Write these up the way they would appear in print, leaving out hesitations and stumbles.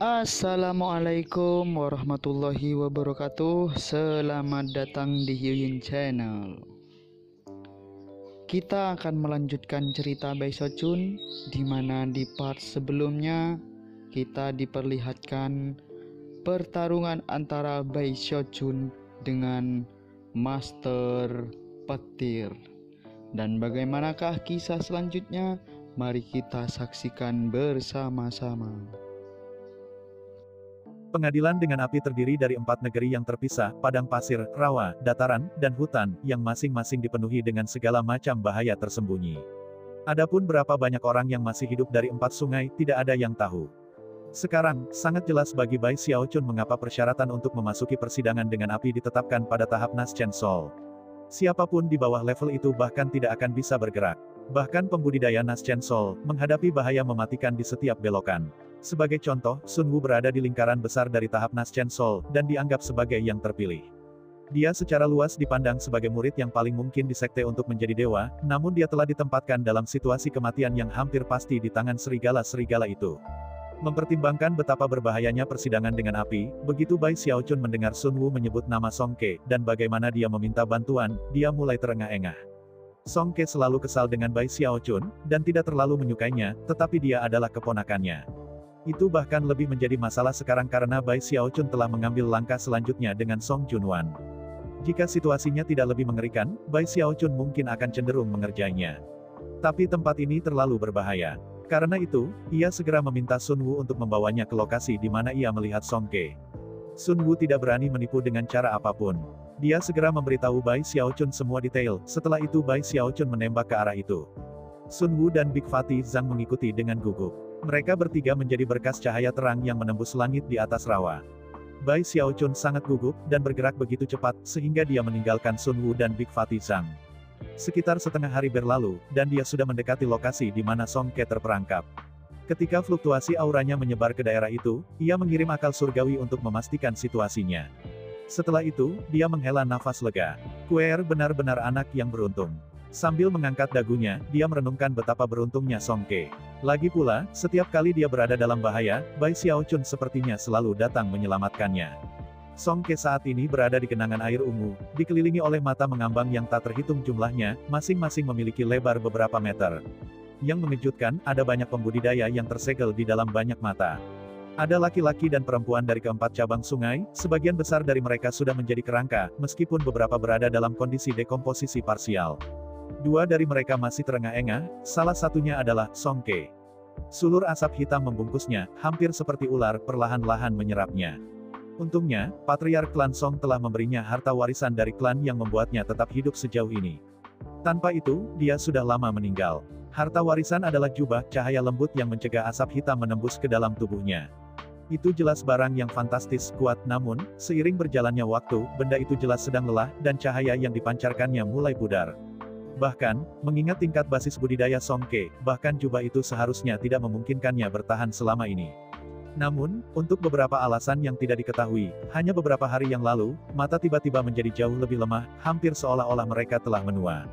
Assalamualaikum warahmatullahi wabarakatuh. Selamat datang di Hyun Channel. Kita akan melanjutkan cerita Bae Sochun, di mana di part sebelumnya kita diperlihatkan pertarungan antara Bae Sochun dengan Master Petir. Dan bagaimanakah kisah selanjutnya? Mari kita saksikan bersama-sama. Pengadilan dengan api terdiri dari 4 negeri yang terpisah, padang pasir, rawa, dataran, dan hutan, yang masing-masing dipenuhi dengan segala macam bahaya tersembunyi. Adapun berapa banyak orang yang masih hidup dari 4 sungai, tidak ada yang tahu. Sekarang, sangat jelas bagi Bae Xiaochun mengapa persyaratan untuk memasuki persidangan dengan api ditetapkan pada tahap Naschen Sol. Siapapun di bawah level itu bahkan tidak akan bisa bergerak. Bahkan pembudidaya Naschen Sol, menghadapi bahaya mematikan di setiap belokan. Sebagai contoh, Sun Wu berada di lingkaran besar dari tahap Naschen Sol, dan dianggap sebagai yang terpilih. Dia secara luas dipandang sebagai murid yang paling mungkin di sekte untuk menjadi dewa, namun dia telah ditempatkan dalam situasi kematian yang hampir pasti di tangan serigala-serigala itu. Mempertimbangkan betapa berbahayanya persidangan dengan api, begitu Bae Xiaochun mendengar Sun Wu menyebut nama Song Ke, dan bagaimana dia meminta bantuan, dia mulai terengah-engah. Song Ke selalu kesal dengan Bae Xiaochun, dan tidak terlalu menyukainya, tetapi dia adalah keponakannya. Itu bahkan lebih menjadi masalah sekarang karena Bae Xiaochun telah mengambil langkah selanjutnya dengan Song Junwan. Jika situasinya tidak lebih mengerikan, Bae Xiaochun mungkin akan cenderung mengerjainya. Tapi tempat ini terlalu berbahaya. Karena itu, ia segera meminta Sun Wu untuk membawanya ke lokasi di mana ia melihat Song Ke. Sun Wu tidak berani menipu dengan cara apapun. Dia segera memberitahu Bae Xiaochun semua detail, setelah itu Bae Xiaochun menembak ke arah itu. Sun Wu dan Big Fatty Zhang mengikuti dengan gugup. Mereka bertiga menjadi berkas cahaya terang yang menembus langit di atas rawa. Bae Xiaochun sangat gugup, dan bergerak begitu cepat, sehingga dia meninggalkan Sun Wu dan Big Fatty Zhang. Sekitar setengah hari berlalu, dan dia sudah mendekati lokasi di mana Song Ke terperangkap. Ketika fluktuasi auranya menyebar ke daerah itu, ia mengirim akal surgawi untuk memastikan situasinya. Setelah itu, dia menghela nafas lega. Kuer benar-benar anak yang beruntung. Sambil mengangkat dagunya, dia merenungkan betapa beruntungnya Song Ke. Lagi pula, setiap kali dia berada dalam bahaya, Bae Xiaochun sepertinya selalu datang menyelamatkannya. Song Ke saat ini berada di genangan air ungu, dikelilingi oleh mata mengambang yang tak terhitung jumlahnya, masing-masing memiliki lebar beberapa meter. Yang mengejutkan, ada banyak pembudidaya yang tersegel di dalam banyak mata. Ada laki-laki dan perempuan dari keempat cabang sungai, sebagian besar dari mereka sudah menjadi kerangka, meskipun beberapa berada dalam kondisi dekomposisi parsial. Dua dari mereka masih terengah-engah, salah satunya adalah Song Ke. Sulur asap hitam membungkusnya, hampir seperti ular perlahan-lahan menyerapnya. Untungnya, patriark klan Song telah memberinya harta warisan dari klan yang membuatnya tetap hidup sejauh ini. Tanpa itu, dia sudah lama meninggal. Harta warisan adalah jubah cahaya lembut yang mencegah asap hitam menembus ke dalam tubuhnya. Itu jelas barang yang fantastis, kuat, namun, seiring berjalannya waktu, benda itu jelas sedang lelah, dan cahaya yang dipancarkannya mulai pudar. Bahkan, mengingat tingkat basis budidaya Song Ke, bahkan jubah itu seharusnya tidak memungkinkannya bertahan selama ini. Namun, untuk beberapa alasan yang tidak diketahui, hanya beberapa hari yang lalu, mata tiba-tiba menjadi jauh lebih lemah, hampir seolah-olah mereka telah menua.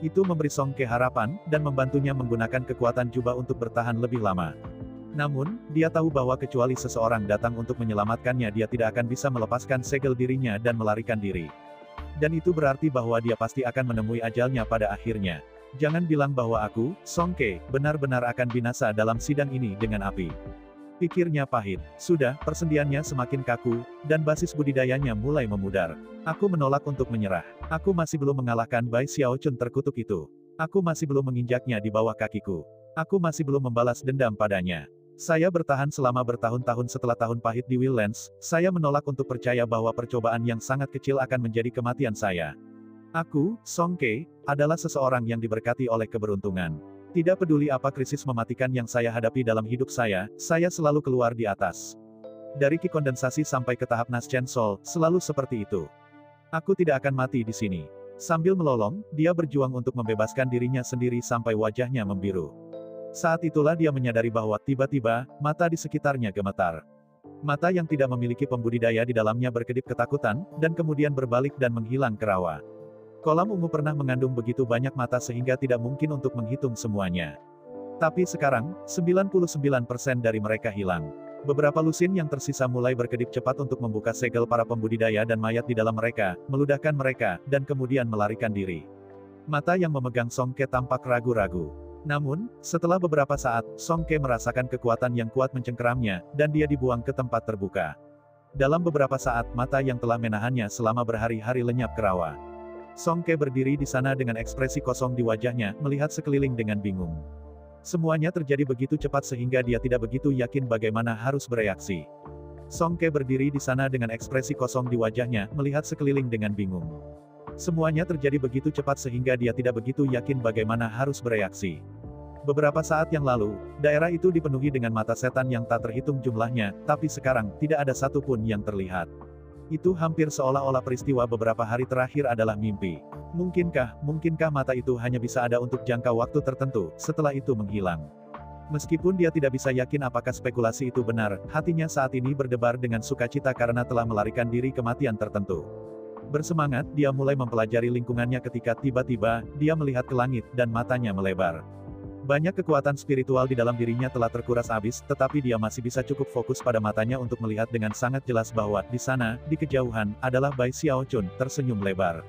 Itu memberi Song Ke harapan, dan membantunya menggunakan kekuatan jubah untuk bertahan lebih lama. Namun, dia tahu bahwa kecuali seseorang datang untuk menyelamatkannya dia tidak akan bisa melepaskan segel dirinya dan melarikan diri. Dan itu berarti bahwa dia pasti akan menemui ajalnya pada akhirnya. Jangan bilang bahwa aku, Song Ke, benar-benar akan binasa dalam sidang ini dengan api. Pikirnya pahit. Sudah, persendiannya semakin kaku, dan basis budidayanya mulai memudar. Aku menolak untuk menyerah. Aku masih belum mengalahkan Bae Xiaochun terkutuk itu. Aku masih belum menginjaknya di bawah kakiku. Aku masih belum membalas dendam padanya. Saya bertahan selama bertahun-tahun setelah tahun pahit di Willlands, saya menolak untuk percaya bahwa percobaan yang sangat kecil akan menjadi kematian saya. Aku, Song Ke, adalah seseorang yang diberkati oleh keberuntungan. Tidak peduli apa krisis mematikan yang saya hadapi dalam hidup saya selalu keluar di atas. Dari ki kondensasi sampai ke tahap Naschen Sol, selalu seperti itu. Aku tidak akan mati di sini. Sambil melolong, dia berjuang untuk membebaskan dirinya sendiri sampai wajahnya membiru. Saat itulah dia menyadari bahwa tiba-tiba, mata di sekitarnya gemetar. Mata yang tidak memiliki pembudidaya di dalamnya berkedip ketakutan, dan kemudian berbalik dan menghilang ke rawa. Kolam ungu pernah mengandung begitu banyak mata sehingga tidak mungkin untuk menghitung semuanya. Tapi sekarang, 99% dari mereka hilang. Beberapa lusin yang tersisa mulai berkedip cepat untuk membuka segel para pembudidaya dan mayat di dalam mereka, meludahkan mereka, dan kemudian melarikan diri. Mata yang memegang Songke tampak ragu-ragu. Namun, setelah beberapa saat, Songke merasakan kekuatan yang kuat mencengkeramnya, dan dia dibuang ke tempat terbuka. Dalam beberapa saat, mata yang telah menahannya selama berhari-hari lenyap ke rawa. Songke berdiri di sana dengan ekspresi kosong di wajahnya, melihat sekeliling dengan bingung. Semuanya terjadi begitu cepat sehingga dia tidak begitu yakin bagaimana harus bereaksi. Songke berdiri di sana dengan ekspresi kosong di wajahnya, melihat sekeliling dengan bingung. Semuanya terjadi begitu cepat sehingga dia tidak begitu yakin bagaimana harus bereaksi. Beberapa saat yang lalu, daerah itu dipenuhi dengan mata setan yang tak terhitung jumlahnya, tapi sekarang, tidak ada satupun yang terlihat. Itu hampir seolah-olah peristiwa beberapa hari terakhir adalah mimpi. Mungkinkah mata itu hanya bisa ada untuk jangka waktu tertentu, setelah itu menghilang. Meskipun dia tidak bisa yakin apakah spekulasi itu benar, hatinya saat ini berdebar dengan sukacita karena telah melarikan diri kematian tertentu. Bersemangat, dia mulai mempelajari lingkungannya ketika tiba-tiba, dia melihat ke langit, dan matanya melebar. Banyak kekuatan spiritual di dalam dirinya telah terkuras habis, tetapi dia masih bisa cukup fokus pada matanya untuk melihat dengan sangat jelas bahwa, di sana, di kejauhan, adalah Bai Xiaochun, tersenyum lebar.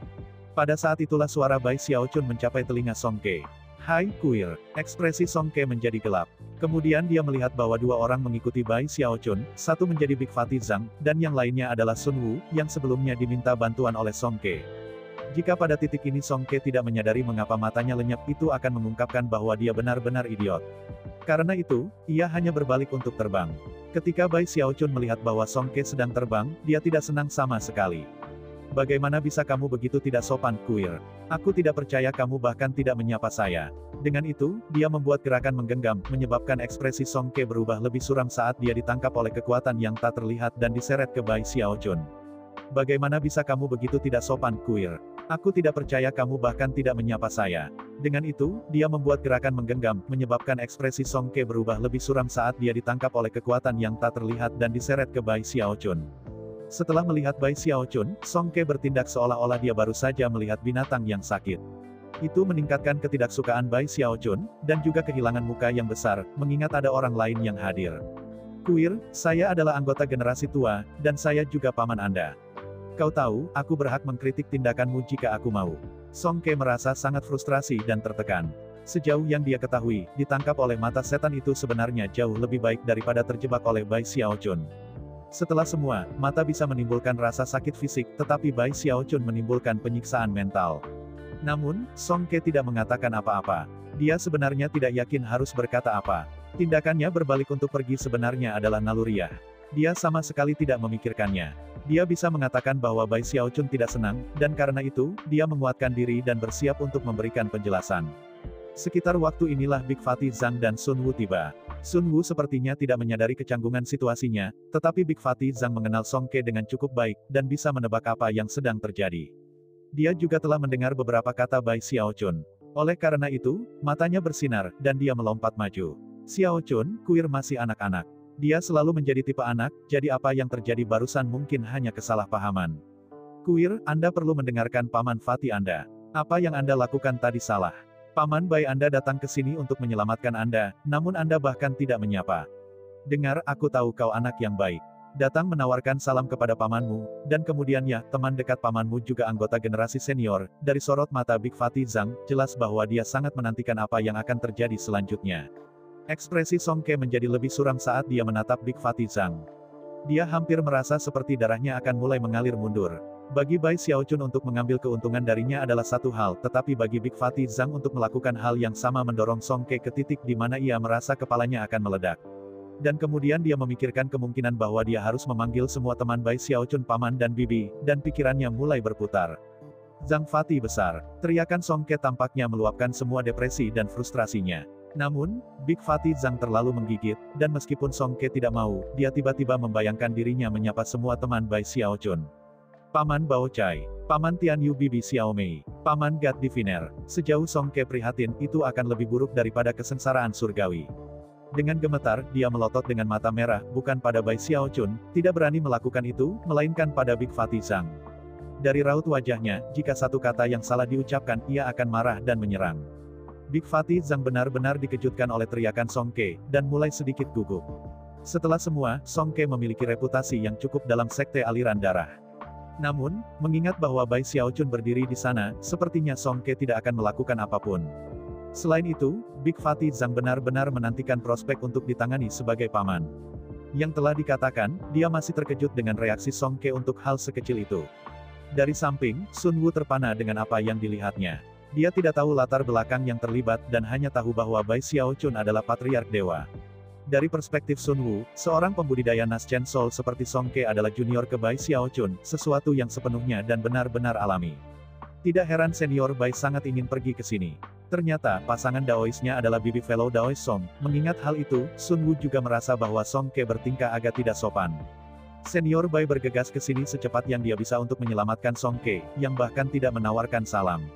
Pada saat itulah suara Bai Xiaochun mencapai telinga Songke. "Hai, kuil." Ekspresi Songke menjadi gelap. Kemudian dia melihat bahwa dua orang mengikuti Bai Xiaochun, satu menjadi Big Fatty Zhang, dan yang lainnya adalah Sun Wu, yang sebelumnya diminta bantuan oleh Songke. Jika pada titik ini Songke tidak menyadari mengapa matanya lenyap, itu akan mengungkapkan bahwa dia benar-benar idiot. Karena itu, ia hanya berbalik untuk terbang. Ketika Bai Xiaochun melihat bahwa Songke sedang terbang, dia tidak senang sama sekali. "Bagaimana bisa kamu begitu tidak sopan, kuil? Aku tidak percaya kamu bahkan tidak menyapa saya." Dengan itu, dia membuat gerakan menggenggam, menyebabkan ekspresi Songke berubah lebih suram saat dia ditangkap oleh kekuatan yang tak terlihat dan diseret ke Bai Xiaochun. "Bagaimana bisa kamu begitu tidak sopan, kuil? Aku tidak percaya kamu bahkan tidak menyapa saya." Dengan itu, dia membuat gerakan menggenggam, menyebabkan ekspresi Songke berubah lebih suram saat dia ditangkap oleh kekuatan yang tak terlihat dan diseret ke Bai Xiaochun. Setelah melihat Bai Xiaochun, Songke bertindak seolah-olah dia baru saja melihat binatang yang sakit. Itu meningkatkan ketidaksukaan Bai Xiaochun, dan juga kehilangan muka yang besar, mengingat ada orang lain yang hadir. "Kuil, saya adalah anggota generasi tua, dan saya juga paman Anda. Kau tahu, aku berhak mengkritik tindakanmu jika aku mau." Songke merasa sangat frustrasi dan tertekan. Sejauh yang dia ketahui, ditangkap oleh mata setan itu sebenarnya jauh lebih baik daripada terjebak oleh Bai Xiaochun. Setelah semua, mata bisa menimbulkan rasa sakit fisik, tetapi Bai Xiaochun menimbulkan penyiksaan mental. Namun, Songke tidak mengatakan apa-apa. Dia sebenarnya tidak yakin harus berkata apa. Tindakannya berbalik untuk pergi sebenarnya adalah naluriah. Dia sama sekali tidak memikirkannya. Dia bisa mengatakan bahwa Bai Xiaochun tidak senang, dan karena itu, dia menguatkan diri dan bersiap untuk memberikan penjelasan. Sekitar waktu inilah Big Fatty Zhang dan Sun Wu tiba. Sun Wu sepertinya tidak menyadari kecanggungan situasinya, tetapi Big Fatty Zhang mengenal Songke dengan cukup baik, dan bisa menebak apa yang sedang terjadi. Dia juga telah mendengar beberapa kata Bai Xiaochun. Oleh karena itu, matanya bersinar, dan dia melompat maju. "Xiaochun, kuil masih anak-anak. Dia selalu menjadi tipe anak, jadi apa yang terjadi barusan mungkin hanya kesalahpahaman. Kuil, Anda perlu mendengarkan Paman Fatty Anda. Apa yang Anda lakukan tadi salah. Paman Bai Anda datang ke sini untuk menyelamatkan Anda, namun Anda bahkan tidak menyapa. Dengar, aku tahu kau anak yang baik. Datang menawarkan salam kepada pamanmu, dan kemudian ya, teman dekat pamanmu juga anggota generasi senior." Dari sorot mata Big Fatty Zhang, jelas bahwa dia sangat menantikan apa yang akan terjadi selanjutnya. Ekspresi Songke menjadi lebih suram saat dia menatap Big Fatty Zhang. Dia hampir merasa seperti darahnya akan mulai mengalir mundur. Bagi Bai Xiaochun untuk mengambil keuntungan darinya adalah satu hal, tetapi bagi Big Fatty Zhang untuk melakukan hal yang sama mendorong Songke ke titik di mana ia merasa kepalanya akan meledak. Dan kemudian dia memikirkan kemungkinan bahwa dia harus memanggil semua teman Bai Xiaochun paman dan bibi, dan pikirannya mulai berputar. "Zhang Fatty besar!" Teriakan Songke tampaknya meluapkan semua depresi dan frustrasinya. Namun, Big Fatty Zhang terlalu menggigit, dan meskipun Songke tidak mau, dia tiba-tiba membayangkan dirinya menyapa semua teman Bai Xiaochun. "Paman Bao Chai, Paman Tian Yu Bibi Xiaomei, Paman God Diviner." Sejauh Songke prihatin, itu akan lebih buruk daripada kesengsaraan surgawi. Dengan gemetar, dia melotot dengan mata merah, bukan pada Bai Xiaochun, tidak berani melakukan itu, melainkan pada Big Fatty Zhang. Dari raut wajahnya, jika satu kata yang salah diucapkan, ia akan marah dan menyerang. Big Fatty Zhang benar-benar dikejutkan oleh teriakan Songke, dan mulai sedikit gugup. Setelah semua, Songke memiliki reputasi yang cukup dalam sekte aliran darah. Namun, mengingat bahwa Bai Xiaochun berdiri di sana, sepertinya Songke tidak akan melakukan apapun. Selain itu, Big Fatih Zhang benar-benar menantikan prospek untuk ditangani sebagai paman. Yang telah dikatakan, dia masih terkejut dengan reaksi Songke untuk hal sekecil itu. Dari samping, Sun Wu terpana dengan apa yang dilihatnya. Dia tidak tahu latar belakang yang terlibat dan hanya tahu bahwa Bai Xiaochun adalah patriark dewa. Dari perspektif Sun Wu, seorang pembudidaya Nas Chen Soul seperti Songke adalah junior ke Bai Xiaochun, sesuatu yang sepenuhnya dan benar-benar alami. Tidak heran senior Bai sangat ingin pergi ke sini. Ternyata, pasangan Daoisnya adalah bibi fellow Daois Song. Mengingat hal itu, Sun Wu juga merasa bahwa Songke bertingkah agak tidak sopan. Senior Bai bergegas ke sini secepat yang dia bisa untuk menyelamatkan Songke, yang bahkan tidak menawarkan salam.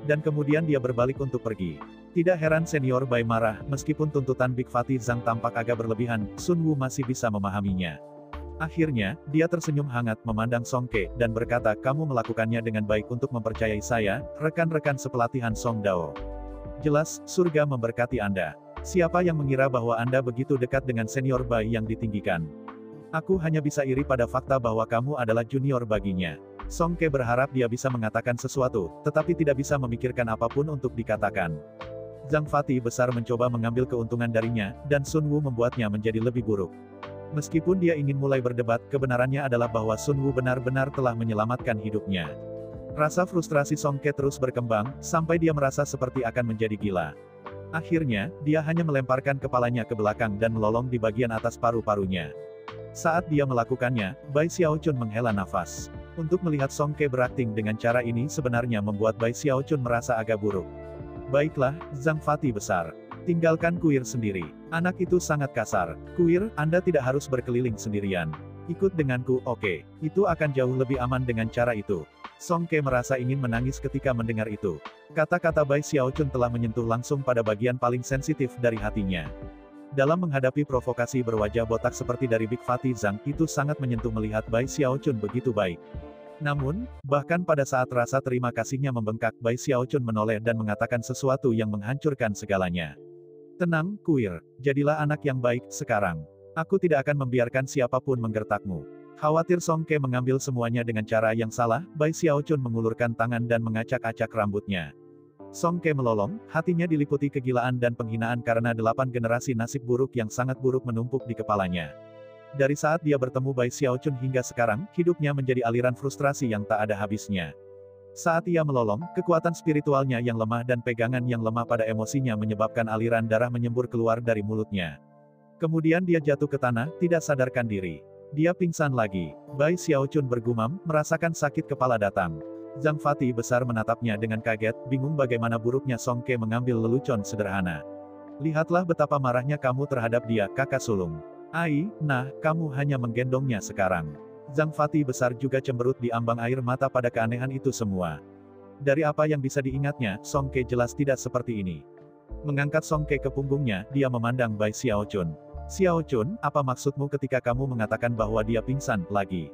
Dan kemudian dia berbalik untuk pergi. Tidak heran senior Bai marah, meskipun tuntutan Big Fatih Zhang tampak agak berlebihan, Sun Wu masih bisa memahaminya. Akhirnya, dia tersenyum hangat memandang Songke, dan berkata, kamu melakukannya dengan baik untuk mempercayai saya, rekan-rekan sepelatihan Song Dao. Jelas, surga memberkati Anda. Siapa yang mengira bahwa Anda begitu dekat dengan senior Bai yang ditinggikan? Aku hanya bisa iri pada fakta bahwa kamu adalah junior baginya. Songke berharap dia bisa mengatakan sesuatu, tetapi tidak bisa memikirkan apapun untuk dikatakan. Zhang Fatih besar mencoba mengambil keuntungan darinya, dan Sun Wu membuatnya menjadi lebih buruk. Meskipun dia ingin mulai berdebat, kebenarannya adalah bahwa Sun Wu benar-benar telah menyelamatkan hidupnya. Rasa frustrasi Songke terus berkembang, sampai dia merasa seperti akan menjadi gila. Akhirnya, dia hanya melemparkan kepalanya ke belakang dan melolong di bagian atas paru-parunya. Saat dia melakukannya, Bai Xiaochun menghela nafas. Untuk melihat Songke berakting dengan cara ini sebenarnya membuat Bai Xiaochun merasa agak buruk. Baiklah, Zhang Fatih besar. Tinggalkan kuir sendiri. Anak itu sangat kasar. Kuir, Anda tidak harus berkeliling sendirian. Ikut denganku, oke. Itu akan jauh lebih aman dengan cara itu. Songke merasa ingin menangis ketika mendengar itu. Kata-kata Bai Xiaochun telah menyentuh langsung pada bagian paling sensitif dari hatinya. Dalam menghadapi provokasi berwajah botak seperti dari Big Fatih Zhang, itu sangat menyentuh melihat Bai Xiaochun begitu baik. Namun, bahkan pada saat rasa terima kasihnya membengkak, Bai Xiaochun menoleh dan mengatakan sesuatu yang menghancurkan segalanya. Tenang, kuir. Jadilah anak yang baik, sekarang. Aku tidak akan membiarkan siapapun menggertakmu. Khawatir Songke mengambil semuanya dengan cara yang salah, Bai Xiaochun mengulurkan tangan dan mengacak-acak rambutnya. Songke melolong, hatinya diliputi kegilaan dan penghinaan karena 8 generasi nasib buruk yang sangat buruk menumpuk di kepalanya. Dari saat dia bertemu Bai Xiaochun hingga sekarang, hidupnya menjadi aliran frustrasi yang tak ada habisnya. Saat ia melolong, kekuatan spiritualnya yang lemah dan pegangan yang lemah pada emosinya menyebabkan aliran darah menyembur keluar dari mulutnya. Kemudian dia jatuh ke tanah, tidak sadarkan diri. Dia pingsan lagi. Bai Xiaochun bergumam, merasakan sakit kepala datang. Zhang Fatih besar menatapnya dengan kaget, bingung bagaimana buruknya Songke mengambil lelucon sederhana. Lihatlah betapa marahnya kamu terhadap dia, kakak sulung. Ai, nah, kamu hanya menggendongnya sekarang. Zhang Fatih besar juga cemberut di ambang air mata pada keanehan itu semua. Dari apa yang bisa diingatnya, Songke jelas tidak seperti ini. Mengangkat Songke ke punggungnya, dia memandang Bai Xiaochun. Xiaochun, apa maksudmu ketika kamu mengatakan bahwa dia pingsan, lagi?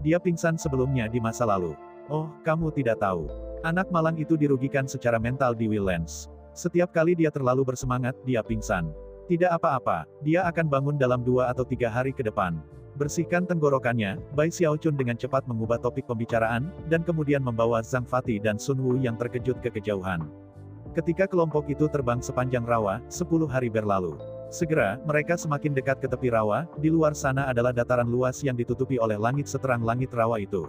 Dia pingsan sebelumnya di masa lalu. Oh, kamu tidak tahu. Anak malang itu dirugikan secara mental di Willens. Setiap kali dia terlalu bersemangat, dia pingsan. Tidak apa-apa, dia akan bangun dalam 2 atau 3 hari ke depan. Bersihkan tenggorokannya, Bai Xiaochun dengan cepat mengubah topik pembicaraan, dan kemudian membawa Zhang Fatih dan Sun Wu yang terkejut ke kejauhan. Ketika kelompok itu terbang sepanjang rawa, 10 hari berlalu. Segera, mereka semakin dekat ke tepi rawa, di luar sana adalah dataran luas yang ditutupi oleh langit seterang langit rawa itu.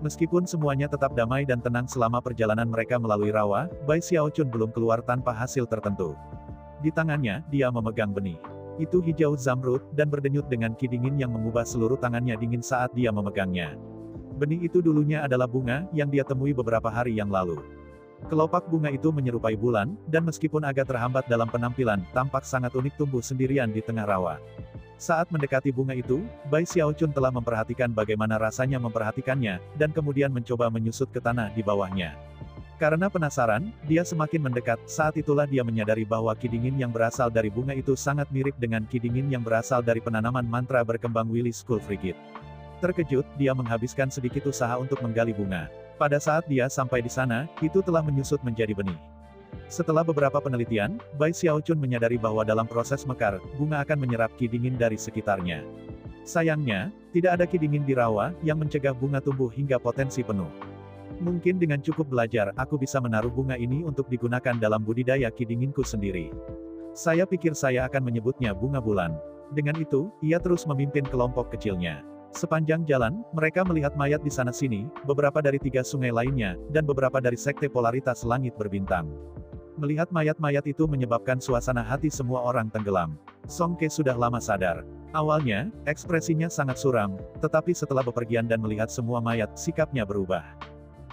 Meskipun semuanya tetap damai dan tenang selama perjalanan mereka melalui rawa, Bai Xiaochun belum keluar tanpa hasil tertentu. Di tangannya, dia memegang benih. Itu hijau zamrud, dan berdenyut dengan ki dingin yang mengubah seluruh tangannya dingin saat dia memegangnya. Benih itu dulunya adalah bunga, yang dia temui beberapa hari yang lalu. Kelopak bunga itu menyerupai bulan, dan meskipun agak terhambat dalam penampilan, tampak sangat unik tumbuh sendirian di tengah rawa. Saat mendekati bunga itu, Bai Xiaochun telah memperhatikan bagaimana rasanya memperhatikannya, dan kemudian mencoba menyusut ke tanah di bawahnya. Karena penasaran, dia semakin mendekat, saat itulah dia menyadari bahwa ki dingin yang berasal dari bunga itu sangat mirip dengan ki dingin yang berasal dari penanaman mantra berkembang Willy School Frigid. Terkejut, dia menghabiskan sedikit usaha untuk menggali bunga. Pada saat dia sampai di sana, itu telah menyusut menjadi benih. Setelah beberapa penelitian, Bai Xiaochun menyadari bahwa dalam proses mekar, bunga akan menyerap qi dingin dari sekitarnya. Sayangnya, tidak ada qi dingin di rawa, yang mencegah bunga tumbuh hingga potensi penuh. Mungkin dengan cukup belajar, aku bisa menaruh bunga ini untuk digunakan dalam budidaya qi dinginku sendiri. Saya pikir saya akan menyebutnya bunga bulan. Dengan itu, ia terus memimpin kelompok kecilnya. Sepanjang jalan, mereka melihat mayat di sana-sini, beberapa dari 3 sungai lainnya, dan beberapa dari sekte polaritas langit berbintang. Melihat mayat-mayat itu menyebabkan suasana hati semua orang tenggelam. Song Ke sudah lama sadar. Awalnya, ekspresinya sangat suram, tetapi setelah bepergian dan melihat semua mayat, sikapnya berubah.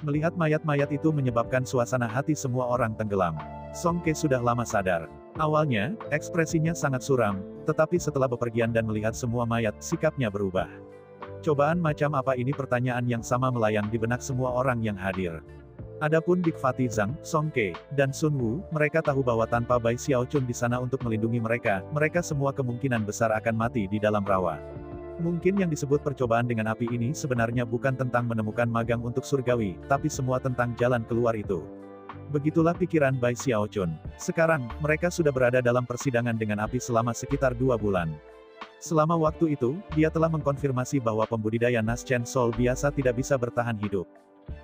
Melihat mayat-mayat itu menyebabkan suasana hati semua orang tenggelam. Song Ke sudah lama sadar. Awalnya, ekspresinya sangat suram, tetapi setelah bepergian dan melihat semua mayat, sikapnya berubah. Cobaan macam apa ini? Pertanyaan yang sama melayang di benak semua orang yang hadir. Adapun Big Fatih Zhang, Song Ke, dan Sun Wu, mereka tahu bahwa tanpa Bai Xiaochun di sana untuk melindungi mereka, mereka semua kemungkinan besar akan mati di dalam rawa. Mungkin yang disebut percobaan dengan api ini sebenarnya bukan tentang menemukan magang untuk surgawi, tapi semua tentang jalan keluar itu. Begitulah pikiran Bai Xiaochun. Sekarang, mereka sudah berada dalam persidangan dengan api selama sekitar 2 bulan. Selama waktu itu, dia telah mengkonfirmasi bahwa pembudidaya Naschen Sol biasa tidak bisa bertahan hidup.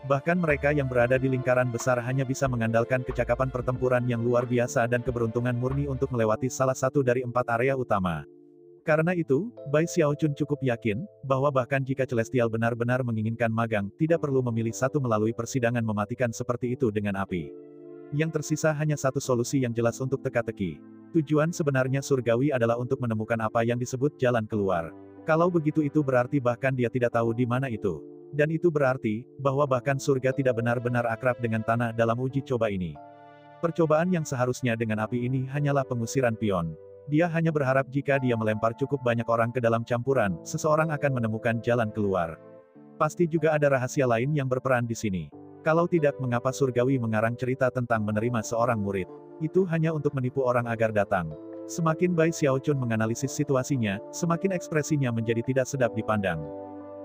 Bahkan mereka yang berada di lingkaran besar hanya bisa mengandalkan kecakapan pertempuran yang luar biasa dan keberuntungan murni untuk melewati salah satu dari 4 area utama. Karena itu, Bai Xiaochun cukup yakin, bahwa bahkan jika Celestial benar-benar menginginkan magang, tidak perlu memilih satu melalui persidangan mematikan seperti itu dengan api. Yang tersisa hanya satu solusi yang jelas untuk teka-teki. Tujuan sebenarnya surgawi adalah untuk menemukan apa yang disebut jalan keluar. Kalau begitu itu berarti bahkan dia tidak tahu di mana itu. Dan itu berarti, bahwa bahkan surga tidak benar-benar akrab dengan tanah dalam uji coba ini. Percobaan yang seharusnya dengan api ini hanyalah pengusiran pion. Dia hanya berharap jika dia melempar cukup banyak orang ke dalam campuran, seseorang akan menemukan jalan keluar. Pasti juga ada rahasia lain yang berperan di sini. Kalau tidak, mengapa surgawi mengarang cerita tentang menerima seorang murid? Itu hanya untuk menipu orang agar datang. Semakin Bai Xiaochun menganalisis situasinya, semakin ekspresinya menjadi tidak sedap dipandang.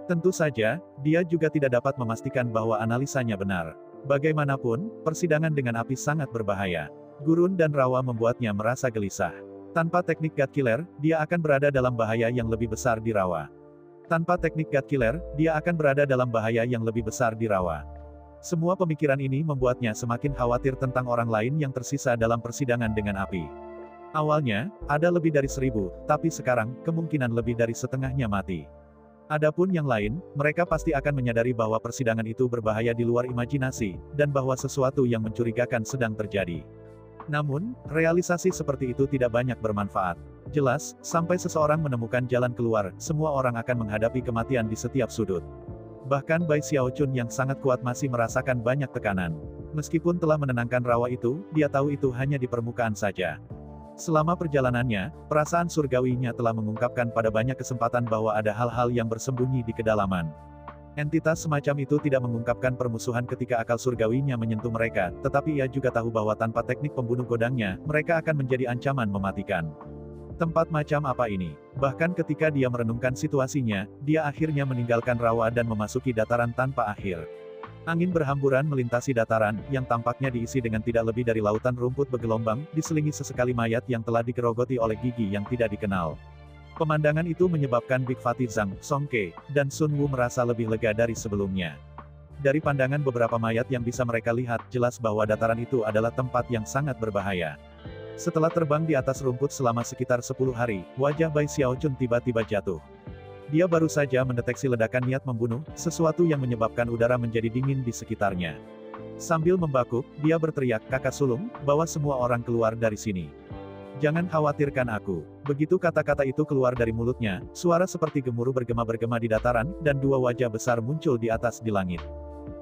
Tentu saja, dia juga tidak dapat memastikan bahwa analisanya benar. Bagaimanapun, persidangan dengan api sangat berbahaya. Gurun dan rawa membuatnya merasa gelisah. Tanpa teknik God Killer, dia akan berada dalam bahaya yang lebih besar di rawa. Tanpa teknik God Killer, dia akan berada dalam bahaya yang lebih besar di rawa. Semua pemikiran ini membuatnya semakin khawatir tentang orang lain yang tersisa dalam persidangan dengan api. Awalnya, ada lebih dari 1000, tapi sekarang, kemungkinan lebih dari setengahnya mati. Adapun yang lain, mereka pasti akan menyadari bahwa persidangan itu berbahaya di luar imajinasi, dan bahwa sesuatu yang mencurigakan sedang terjadi. Namun, realisasi seperti itu tidak banyak bermanfaat. Jelas, sampai seseorang menemukan jalan keluar, semua orang akan menghadapi kematian di setiap sudut. Bahkan Bai Xiaochun yang sangat kuat masih merasakan banyak tekanan. Meskipun telah menenangkan rawa itu, dia tahu itu hanya di permukaan saja. Selama perjalanannya, perasaan surgawinya telah mengungkapkan pada banyak kesempatan bahwa ada hal-hal yang bersembunyi di kedalaman. Entitas semacam itu tidak mengungkapkan permusuhan ketika akal surgawinya menyentuh mereka, tetapi ia juga tahu bahwa tanpa teknik pembunuh godangnya, mereka akan menjadi ancaman mematikan. Tempat macam apa ini? Bahkan ketika dia merenungkan situasinya, dia akhirnya meninggalkan rawa dan memasuki dataran tanpa akhir. Angin berhamburan melintasi dataran, yang tampaknya diisi dengan tidak lebih dari lautan rumput bergelombang, diselingi sesekali mayat yang telah digerogoti oleh gigi yang tidak dikenal. Pemandangan itu menyebabkan Big Fatih Zhang, Song Ke, dan Sun Wu merasa lebih lega dari sebelumnya. Dari pandangan beberapa mayat yang bisa mereka lihat, jelas bahwa dataran itu adalah tempat yang sangat berbahaya. Setelah terbang di atas rumput selama sekitar 10 hari, wajah Bai Xiaochun tiba-tiba jatuh. Dia baru saja mendeteksi ledakan niat membunuh, sesuatu yang menyebabkan udara menjadi dingin di sekitarnya. Sambil membakuk, dia berteriak, "Kakak sulung, bawa semua orang keluar dari sini. Jangan khawatirkan aku." Begitu kata-kata itu keluar dari mulutnya, suara seperti gemuruh bergema-bergema di dataran, dan 2 wajah besar muncul di atas di langit.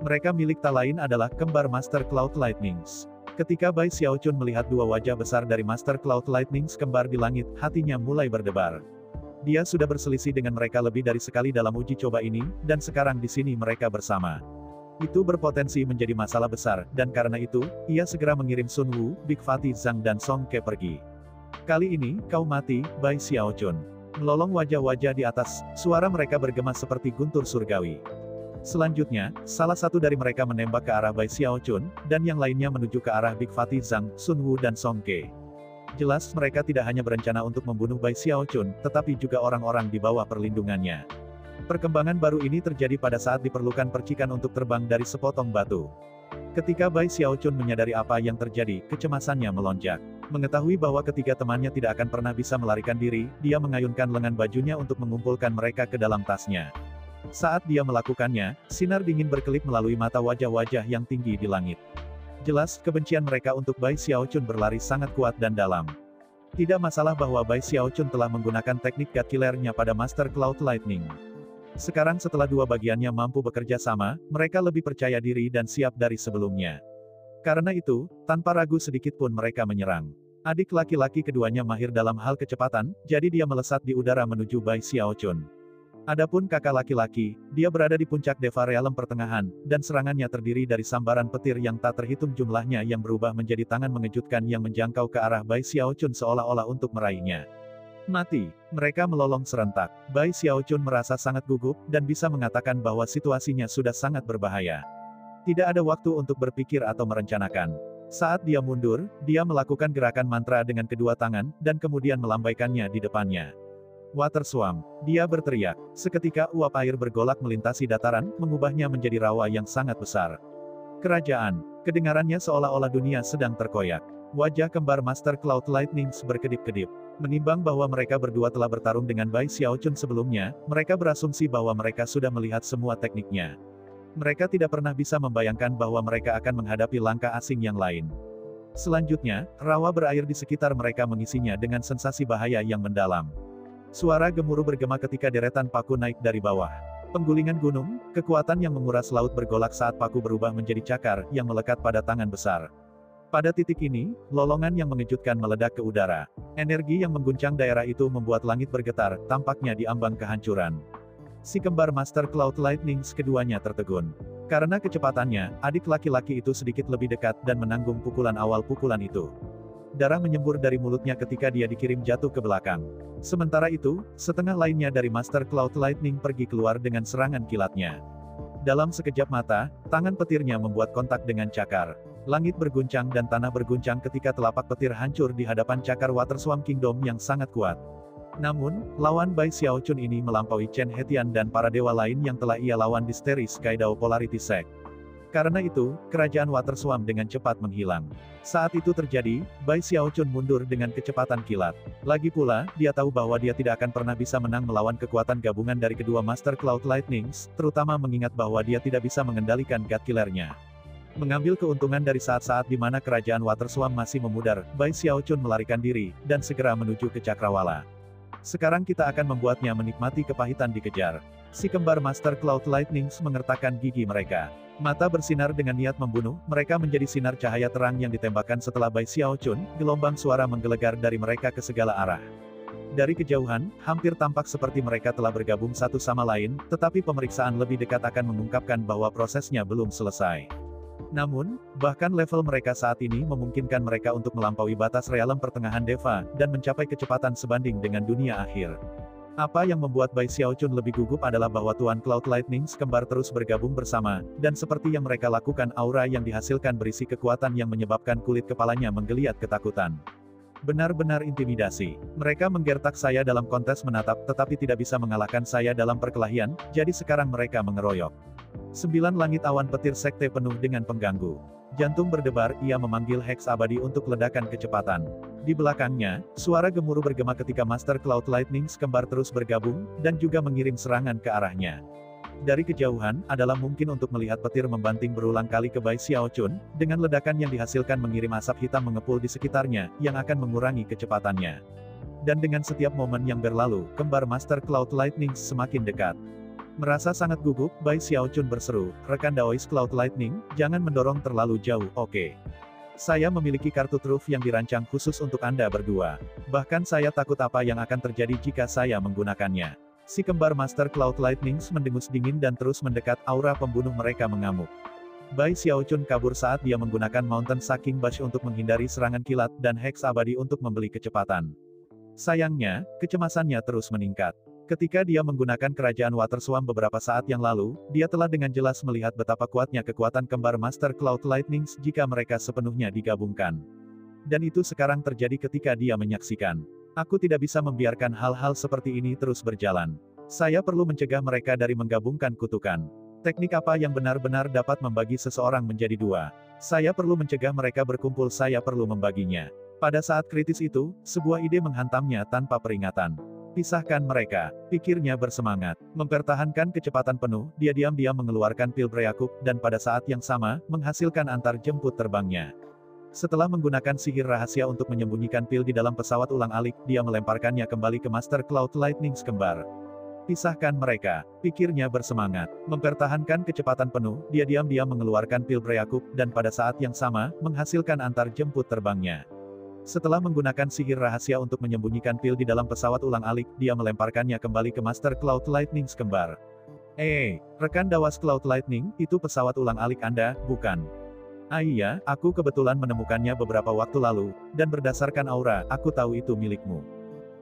Mereka milik tak lain adalah kembar Master Cloud Lightnings. Ketika Bai Xiaochun melihat 2 wajah besar dari Master Cloud Lightnings kembar di langit, hatinya mulai berdebar. Dia sudah berselisih dengan mereka lebih dari sekali dalam uji coba ini, dan sekarang di sini mereka bersama. Itu berpotensi menjadi masalah besar, dan karena itu, ia segera mengirim Sun Wu, Big Fatih Zhang dan Song Ke pergi. Kali ini, kau mati, Bai Xiaochun. Melolong wajah-wajah di atas, suara mereka bergema seperti guntur surgawi. Selanjutnya, salah satu dari mereka menembak ke arah Bai Xiaochun, dan yang lainnya menuju ke arah Big Fatih Zhang, Sun Wu dan Song Ke. Jelas mereka tidak hanya berencana untuk membunuh Bai Xiaochun, tetapi juga orang-orang di bawah perlindungannya. Perkembangan baru ini terjadi pada saat diperlukan percikan untuk terbang dari sepotong batu. Ketika Bai Xiaochun menyadari apa yang terjadi, kecemasannya melonjak. Mengetahui bahwa ketiga temannya tidak akan pernah bisa melarikan diri, dia mengayunkan lengan bajunya untuk mengumpulkan mereka ke dalam tasnya. Saat dia melakukannya, sinar dingin berkelip melalui mata wajah-wajah yang tinggi di langit. Jelas, kebencian mereka untuk Bai Xiaochun berlari sangat kuat dan dalam. Tidak masalah bahwa Bai Xiaochun telah menggunakan teknik God Killer-nya pada Master Cloud Lightning. Sekarang setelah dua bagiannya mampu bekerja sama, mereka lebih percaya diri dan siap dari sebelumnya. Karena itu, tanpa ragu sedikit pun mereka menyerang. Adik laki-laki keduanya mahir dalam hal kecepatan, jadi dia melesat di udara menuju Bai Xiaochun. Adapun kakak laki-laki, dia berada di puncak Deva Realm pertengahan, dan serangannya terdiri dari sambaran petir yang tak terhitung jumlahnya yang berubah menjadi tangan mengejutkan yang menjangkau ke arah Bai Xiaochun seolah-olah untuk meraihnya. Mati. Mereka melolong serentak. Bai Xiaochun merasa sangat gugup, dan bisa mengatakan bahwa situasinya sudah sangat berbahaya. Tidak ada waktu untuk berpikir atau merencanakan. Saat dia mundur, dia melakukan gerakan mantra dengan kedua tangan, dan kemudian melambaikannya di depannya. Water Swamp. Dia berteriak. Seketika uap air bergolak melintasi dataran, mengubahnya menjadi rawa yang sangat besar. Kerajaan. Kedengarannya seolah-olah dunia sedang terkoyak. Wajah kembar Master Cloud Lightning berkedip-kedip. Menimbang bahwa mereka berdua telah bertarung dengan Bai Xiaochun sebelumnya, mereka berasumsi bahwa mereka sudah melihat semua tekniknya. Mereka tidak pernah bisa membayangkan bahwa mereka akan menghadapi langkah asing yang lain. Selanjutnya, rawa berair di sekitar mereka mengisinya dengan sensasi bahaya yang mendalam. Suara gemuruh bergema ketika deretan paku naik dari bawah. Penggulingan gunung, kekuatan yang menguras laut bergolak saat paku berubah menjadi cakar, yang melekat pada tangan besar. Pada titik ini, lolongan yang mengejutkan meledak ke udara. Energi yang mengguncang daerah itu membuat langit bergetar, tampaknya di ambang kehancuran. Si kembar Master Cloud Lightning keduanya tertegun. Karena kecepatannya, adik laki-laki itu sedikit lebih dekat dan menanggung pukulan awal pukulan itu. Darah menyembur dari mulutnya ketika dia dikirim jatuh ke belakang. Sementara itu, setengah lainnya dari Master Cloud Lightning pergi keluar dengan serangan kilatnya. Dalam sekejap mata, tangan petirnya membuat kontak dengan cakar. Langit berguncang dan tanah berguncang ketika telapak petir hancur di hadapan cakar Water Swamp Kingdom yang sangat kuat. Namun, lawan Bai Xiaochun ini melampaui Chen Hetian dan para dewa lain yang telah ia lawan di Starry Sky Dao Polarity Sect. Karena itu, kerajaan Water Swamp dengan cepat menghilang. Saat itu terjadi, Bai Xiaochun mundur dengan kecepatan kilat. Lagi pula, dia tahu bahwa dia tidak akan pernah bisa menang melawan kekuatan gabungan dari kedua Master Cloud Lightnings, terutama mengingat bahwa dia tidak bisa mengendalikan God Killer-nya. Mengambil keuntungan dari saat-saat di mana kerajaan Water Swamp masih memudar, Bai Xiaochun melarikan diri, dan segera menuju ke Cakrawala. Sekarang kita akan membuatnya menikmati kepahitan dikejar. Si kembar Master Cloud Lightnings mengertakkan gigi mereka. Mata bersinar dengan niat membunuh, mereka menjadi sinar cahaya terang yang ditembakkan setelah Bai Xiaochun, gelombang suara menggelegar dari mereka ke segala arah. Dari kejauhan, hampir tampak seperti mereka telah bergabung satu sama lain, tetapi pemeriksaan lebih dekat akan mengungkapkan bahwa prosesnya belum selesai. Namun, bahkan level mereka saat ini memungkinkan mereka untuk melampaui batas realem pertengahan Deva, dan mencapai kecepatan sebanding dengan dunia akhir. Apa yang membuat Bai Xiaochun lebih gugup adalah bahwa Tuan Cloud Lightning kembar terus bergabung bersama, dan seperti yang mereka lakukan aura yang dihasilkan berisi kekuatan yang menyebabkan kulit kepalanya menggeliat ketakutan. Benar-benar intimidasi. Mereka menggertak saya dalam kontes menatap tetapi tidak bisa mengalahkan saya dalam perkelahian, jadi sekarang mereka mengeroyok. 9 langit awan petir sekte penuh dengan pengganggu. Jantung berdebar, ia memanggil Hex abadi untuk ledakan kecepatan. Di belakangnya, suara gemuruh bergema ketika Master Cloud Lightning kembar terus bergabung, dan juga mengirim serangan ke arahnya. Dari kejauhan, adalah mungkin untuk melihat petir membanting berulang kali ke Bai Xiaochun, dengan ledakan yang dihasilkan mengirim asap hitam mengepul di sekitarnya, yang akan mengurangi kecepatannya. Dan dengan setiap momen yang berlalu, kembar Master Cloud Lightning semakin dekat. Merasa sangat gugup, Bai Xiaochun berseru, "Rekan Daois Cloud Lightning, jangan mendorong terlalu jauh, oke? Saya memiliki kartu truf yang dirancang khusus untuk Anda berdua. Bahkan saya takut apa yang akan terjadi jika saya menggunakannya." Si kembar Master Cloud Lightning mendengus dingin dan terus mendekat, aura pembunuh mereka mengamuk. Bai Xiaochun kabur saat dia menggunakan Mountain Sucking Bash untuk menghindari serangan kilat, dan Hex abadi untuk membeli kecepatan. Sayangnya, kecemasannya terus meningkat. Ketika dia menggunakan kerajaan Water Swamp beberapa saat yang lalu, dia telah dengan jelas melihat betapa kuatnya kekuatan kembar Master Cloud Lightnings jika mereka sepenuhnya digabungkan. Dan itu sekarang terjadi ketika dia menyaksikan. Aku tidak bisa membiarkan hal-hal seperti ini terus berjalan. Saya perlu mencegah mereka dari menggabungkan kutukan. Teknik apa yang benar-benar dapat membagi seseorang menjadi dua? Saya perlu mencegah mereka berkumpul, saya perlu membaginya. Pada saat kritis itu, sebuah ide menghantamnya tanpa peringatan. Pisahkan mereka, pikirnya bersemangat. Mempertahankan kecepatan penuh, dia diam-diam mengeluarkan pil Preakup, dan pada saat yang sama, menghasilkan antar jemput terbangnya. Setelah menggunakan sihir rahasia untuk menyembunyikan pil di dalam pesawat ulang-alik, dia melemparkannya kembali ke Master Cloud Lightnings kembar. Pisahkan mereka, pikirnya bersemangat. Mempertahankan kecepatan penuh, dia diam-diam mengeluarkan pil Preakup, dan pada saat yang sama, menghasilkan antar jemput terbangnya. Setelah menggunakan sihir rahasia untuk menyembunyikan pil di dalam pesawat ulang-alik, dia melemparkannya kembali ke Master Cloud Lightnings kembar. Rekan Dawas Cloud Lightning, itu pesawat ulang-alik Anda, bukan? Iya, aku kebetulan menemukannya beberapa waktu lalu, dan berdasarkan aura, aku tahu itu milikmu.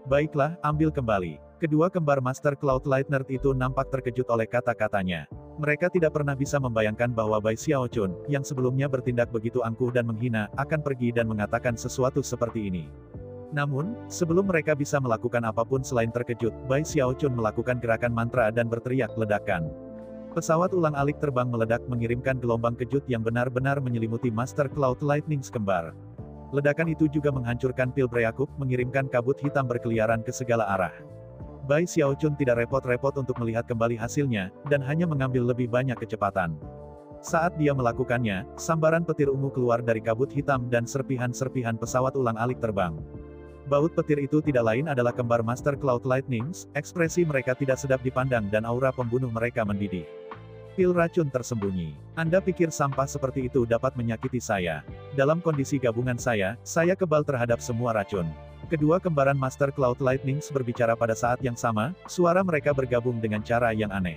Baiklah, ambil kembali. Kedua kembar Master Cloud Lightner itu nampak terkejut oleh kata-katanya. Mereka tidak pernah bisa membayangkan bahwa Bai Xiaochun, yang sebelumnya bertindak begitu angkuh dan menghina, akan pergi dan mengatakan sesuatu seperti ini. Namun, sebelum mereka bisa melakukan apapun selain terkejut, Bai Xiaochun melakukan gerakan mantra dan berteriak ledakan. Pesawat ulang-alik terbang meledak mengirimkan gelombang kejut yang benar-benar menyelimuti Master Cloud Lightnings kembar. Ledakan itu juga menghancurkan pil Preakup, mengirimkan kabut hitam berkeliaran ke segala arah. Bai Xiaochun tidak repot-repot untuk melihat kembali hasilnya, dan hanya mengambil lebih banyak kecepatan. Saat dia melakukannya, sambaran petir ungu keluar dari kabut hitam dan serpihan-serpihan pesawat ulang-alik terbang. Baut petir itu tidak lain adalah kembar Master Cloud Lightnings, ekspresi mereka tidak sedap dipandang dan aura pembunuh mereka mendidih. Pil racun tersembunyi. Anda pikir sampah seperti itu dapat menyakiti saya? Dalam kondisi gabungan saya kebal terhadap semua racun. Kedua kembaran Master Cloud Lightnings berbicara pada saat yang sama, suara mereka bergabung dengan cara yang aneh.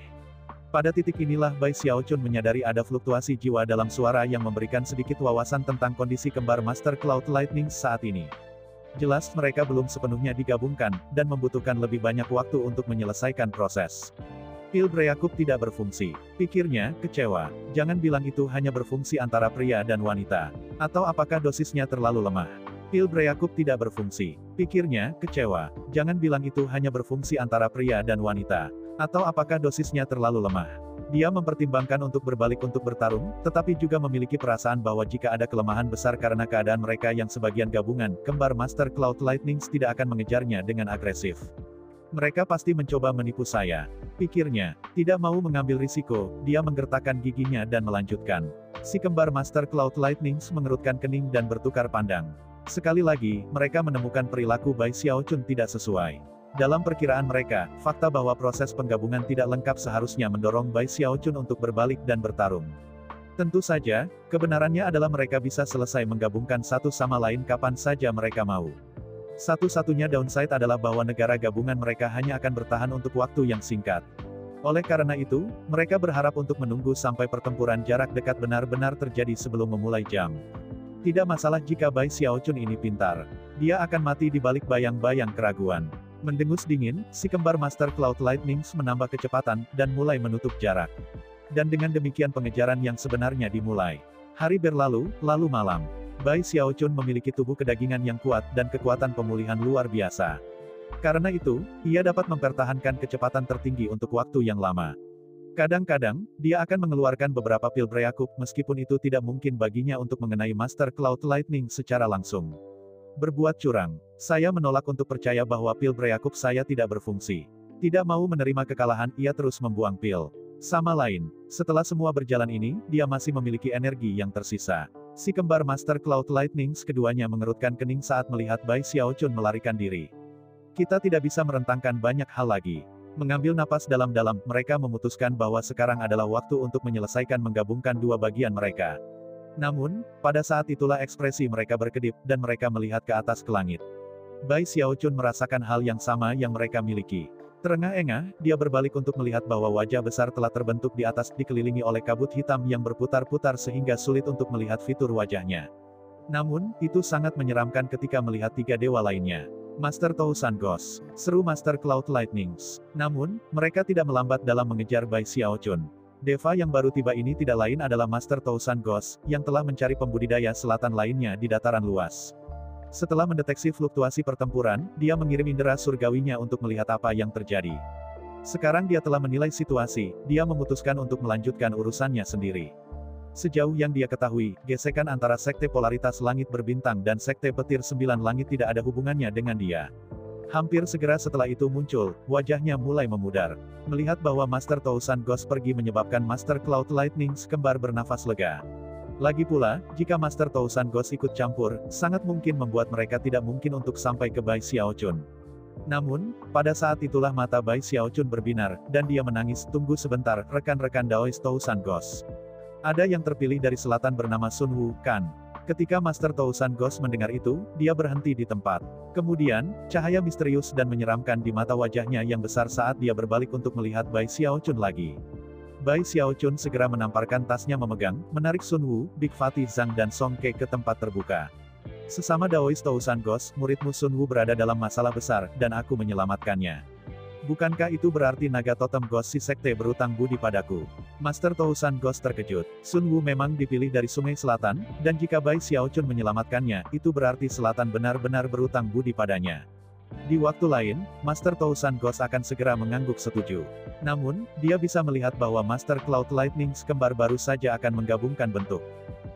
Pada titik inilah Bai Xiaochun menyadari ada fluktuasi jiwa dalam suara yang memberikan sedikit wawasan tentang kondisi kembar Master Cloud Lightnings saat ini. Jelas mereka belum sepenuhnya digabungkan, dan membutuhkan lebih banyak waktu untuk menyelesaikan proses. Pil Preakup tidak berfungsi. Pikirnya, kecewa. Jangan bilang itu hanya berfungsi antara pria dan wanita. Atau apakah dosisnya terlalu lemah? Pil Preakup tidak berfungsi. Pikirnya, kecewa. Jangan bilang itu hanya berfungsi antara pria dan wanita. Atau apakah dosisnya terlalu lemah? Dia mempertimbangkan untuk berbalik untuk bertarung, tetapi juga memiliki perasaan bahwa jika ada kelemahan besar karena keadaan mereka yang sebagian gabungan, kembar Master Cloud Lightnings tidak akan mengejarnya dengan agresif. Mereka pasti mencoba menipu saya. Pikirnya, tidak mau mengambil risiko, dia menggertakkan giginya dan melanjutkan. Si kembar Master Cloud Lightnings mengerutkan kening dan bertukar pandang. Sekali lagi, mereka menemukan perilaku Bai Xiaochun tidak sesuai. Dalam perkiraan mereka, fakta bahwa proses penggabungan tidak lengkap seharusnya mendorong Bai Xiaochun untuk berbalik dan bertarung. Tentu saja, kebenarannya adalah mereka bisa selesai menggabungkan satu sama lain kapan saja mereka mau. Satu-satunya downside adalah bahwa negara gabungan mereka hanya akan bertahan untuk waktu yang singkat. Oleh karena itu, mereka berharap untuk menunggu sampai pertempuran jarak dekat benar-benar terjadi sebelum memulai jam. Tidak masalah jika Bai Xiaochun ini pintar. Dia akan mati di balik bayang-bayang keraguan. Mendengus dingin, si kembar Master Cloud Lightnings menambah kecepatan, dan mulai menutup jarak. Dan dengan demikian pengejaran yang sebenarnya dimulai. Hari berlalu, lalu malam. Bai Xiaochun memiliki tubuh kedagingan yang kuat, dan kekuatan pemulihan luar biasa. Karena itu, ia dapat mempertahankan kecepatan tertinggi untuk waktu yang lama. Kadang-kadang, dia akan mengeluarkan beberapa pil Preakup meskipun itu tidak mungkin baginya untuk mengenai Master Cloud Lightning secara langsung. Berbuat curang. Saya menolak untuk percaya bahwa pil Preakup saya tidak berfungsi. Tidak mau menerima kekalahan, ia terus membuang pil. Sama lain, setelah semua berjalan ini, dia masih memiliki energi yang tersisa. Si kembar Master Cloud Lightnings keduanya mengerutkan kening saat melihat Bai Xiaochun melarikan diri. Kita tidak bisa merentangkan banyak hal lagi. Mengambil napas dalam-dalam, mereka memutuskan bahwa sekarang adalah waktu untuk menyelesaikan menggabungkan dua bagian mereka. Namun, pada saat itulah ekspresi mereka berkedip, dan mereka melihat ke atas ke langit. Bai Xiaochun merasakan hal yang sama yang mereka miliki. Terengah-engah, dia berbalik untuk melihat bahwa wajah besar telah terbentuk di atas, dikelilingi oleh kabut hitam yang berputar-putar sehingga sulit untuk melihat fitur wajahnya. Namun, itu sangat menyeramkan ketika melihat tiga dewa lainnya. Master Tousan Ghost, seru Master Cloud Lightnings. Namun, mereka tidak melambat dalam mengejar Bai Xiaochun. Deva yang baru tiba ini tidak lain adalah Master Tousan Ghost, yang telah mencari pembudidaya selatan lainnya di dataran luas. Setelah mendeteksi fluktuasi pertempuran, dia mengirim indera surgawinya untuk melihat apa yang terjadi. Sekarang dia telah menilai situasi, dia memutuskan untuk melanjutkan urusannya sendiri. Sejauh yang dia ketahui, gesekan antara Sekte Polaritas Langit Berbintang dan Sekte Petir Sembilan Langit tidak ada hubungannya dengan dia. Hampir segera setelah itu muncul, wajahnya mulai memudar. Melihat bahwa Master Tousan Ghost pergi menyebabkan Master Cloud Lightnings kembar bernafas lega. Lagi pula, jika Master Tousan Ghost ikut campur, sangat mungkin membuat mereka tidak mungkin untuk sampai ke Bai Xiaochun. Namun, pada saat itulah mata Bai Xiaochun berbinar, dan dia menangis. Tunggu sebentar, rekan-rekan Daoist Tousan Ghost. Ada yang terpilih dari selatan bernama Sun Wu, kan? Ketika Master Tousan Ghost mendengar itu, dia berhenti di tempat. Kemudian, cahaya misterius dan menyeramkan di mata wajahnya yang besar saat dia berbalik untuk melihat Bai Xiaochun lagi. Bai Xiaochun segera menamparkan tasnya memegang, menarik Sun Wu, Big Fatih Zhang dan Song Ke ke tempat terbuka. Sesama Daoist Tousan Ghost, muridmu Sun Wu berada dalam masalah besar, dan aku menyelamatkannya. Bukankah itu berarti naga totem Ghost si sekte berutang budi padaku? Master Tousan Ghost terkejut. Sun Wu memang dipilih dari Sungai Selatan, dan jika Bai Xiaochun menyelamatkannya, itu berarti Selatan benar-benar berutang budi padanya. Di waktu lain, Master Tousan Ghost akan segera mengangguk setuju. Namun, dia bisa melihat bahwa Master Cloud Lightnings kembar baru saja akan menggabungkan bentuk.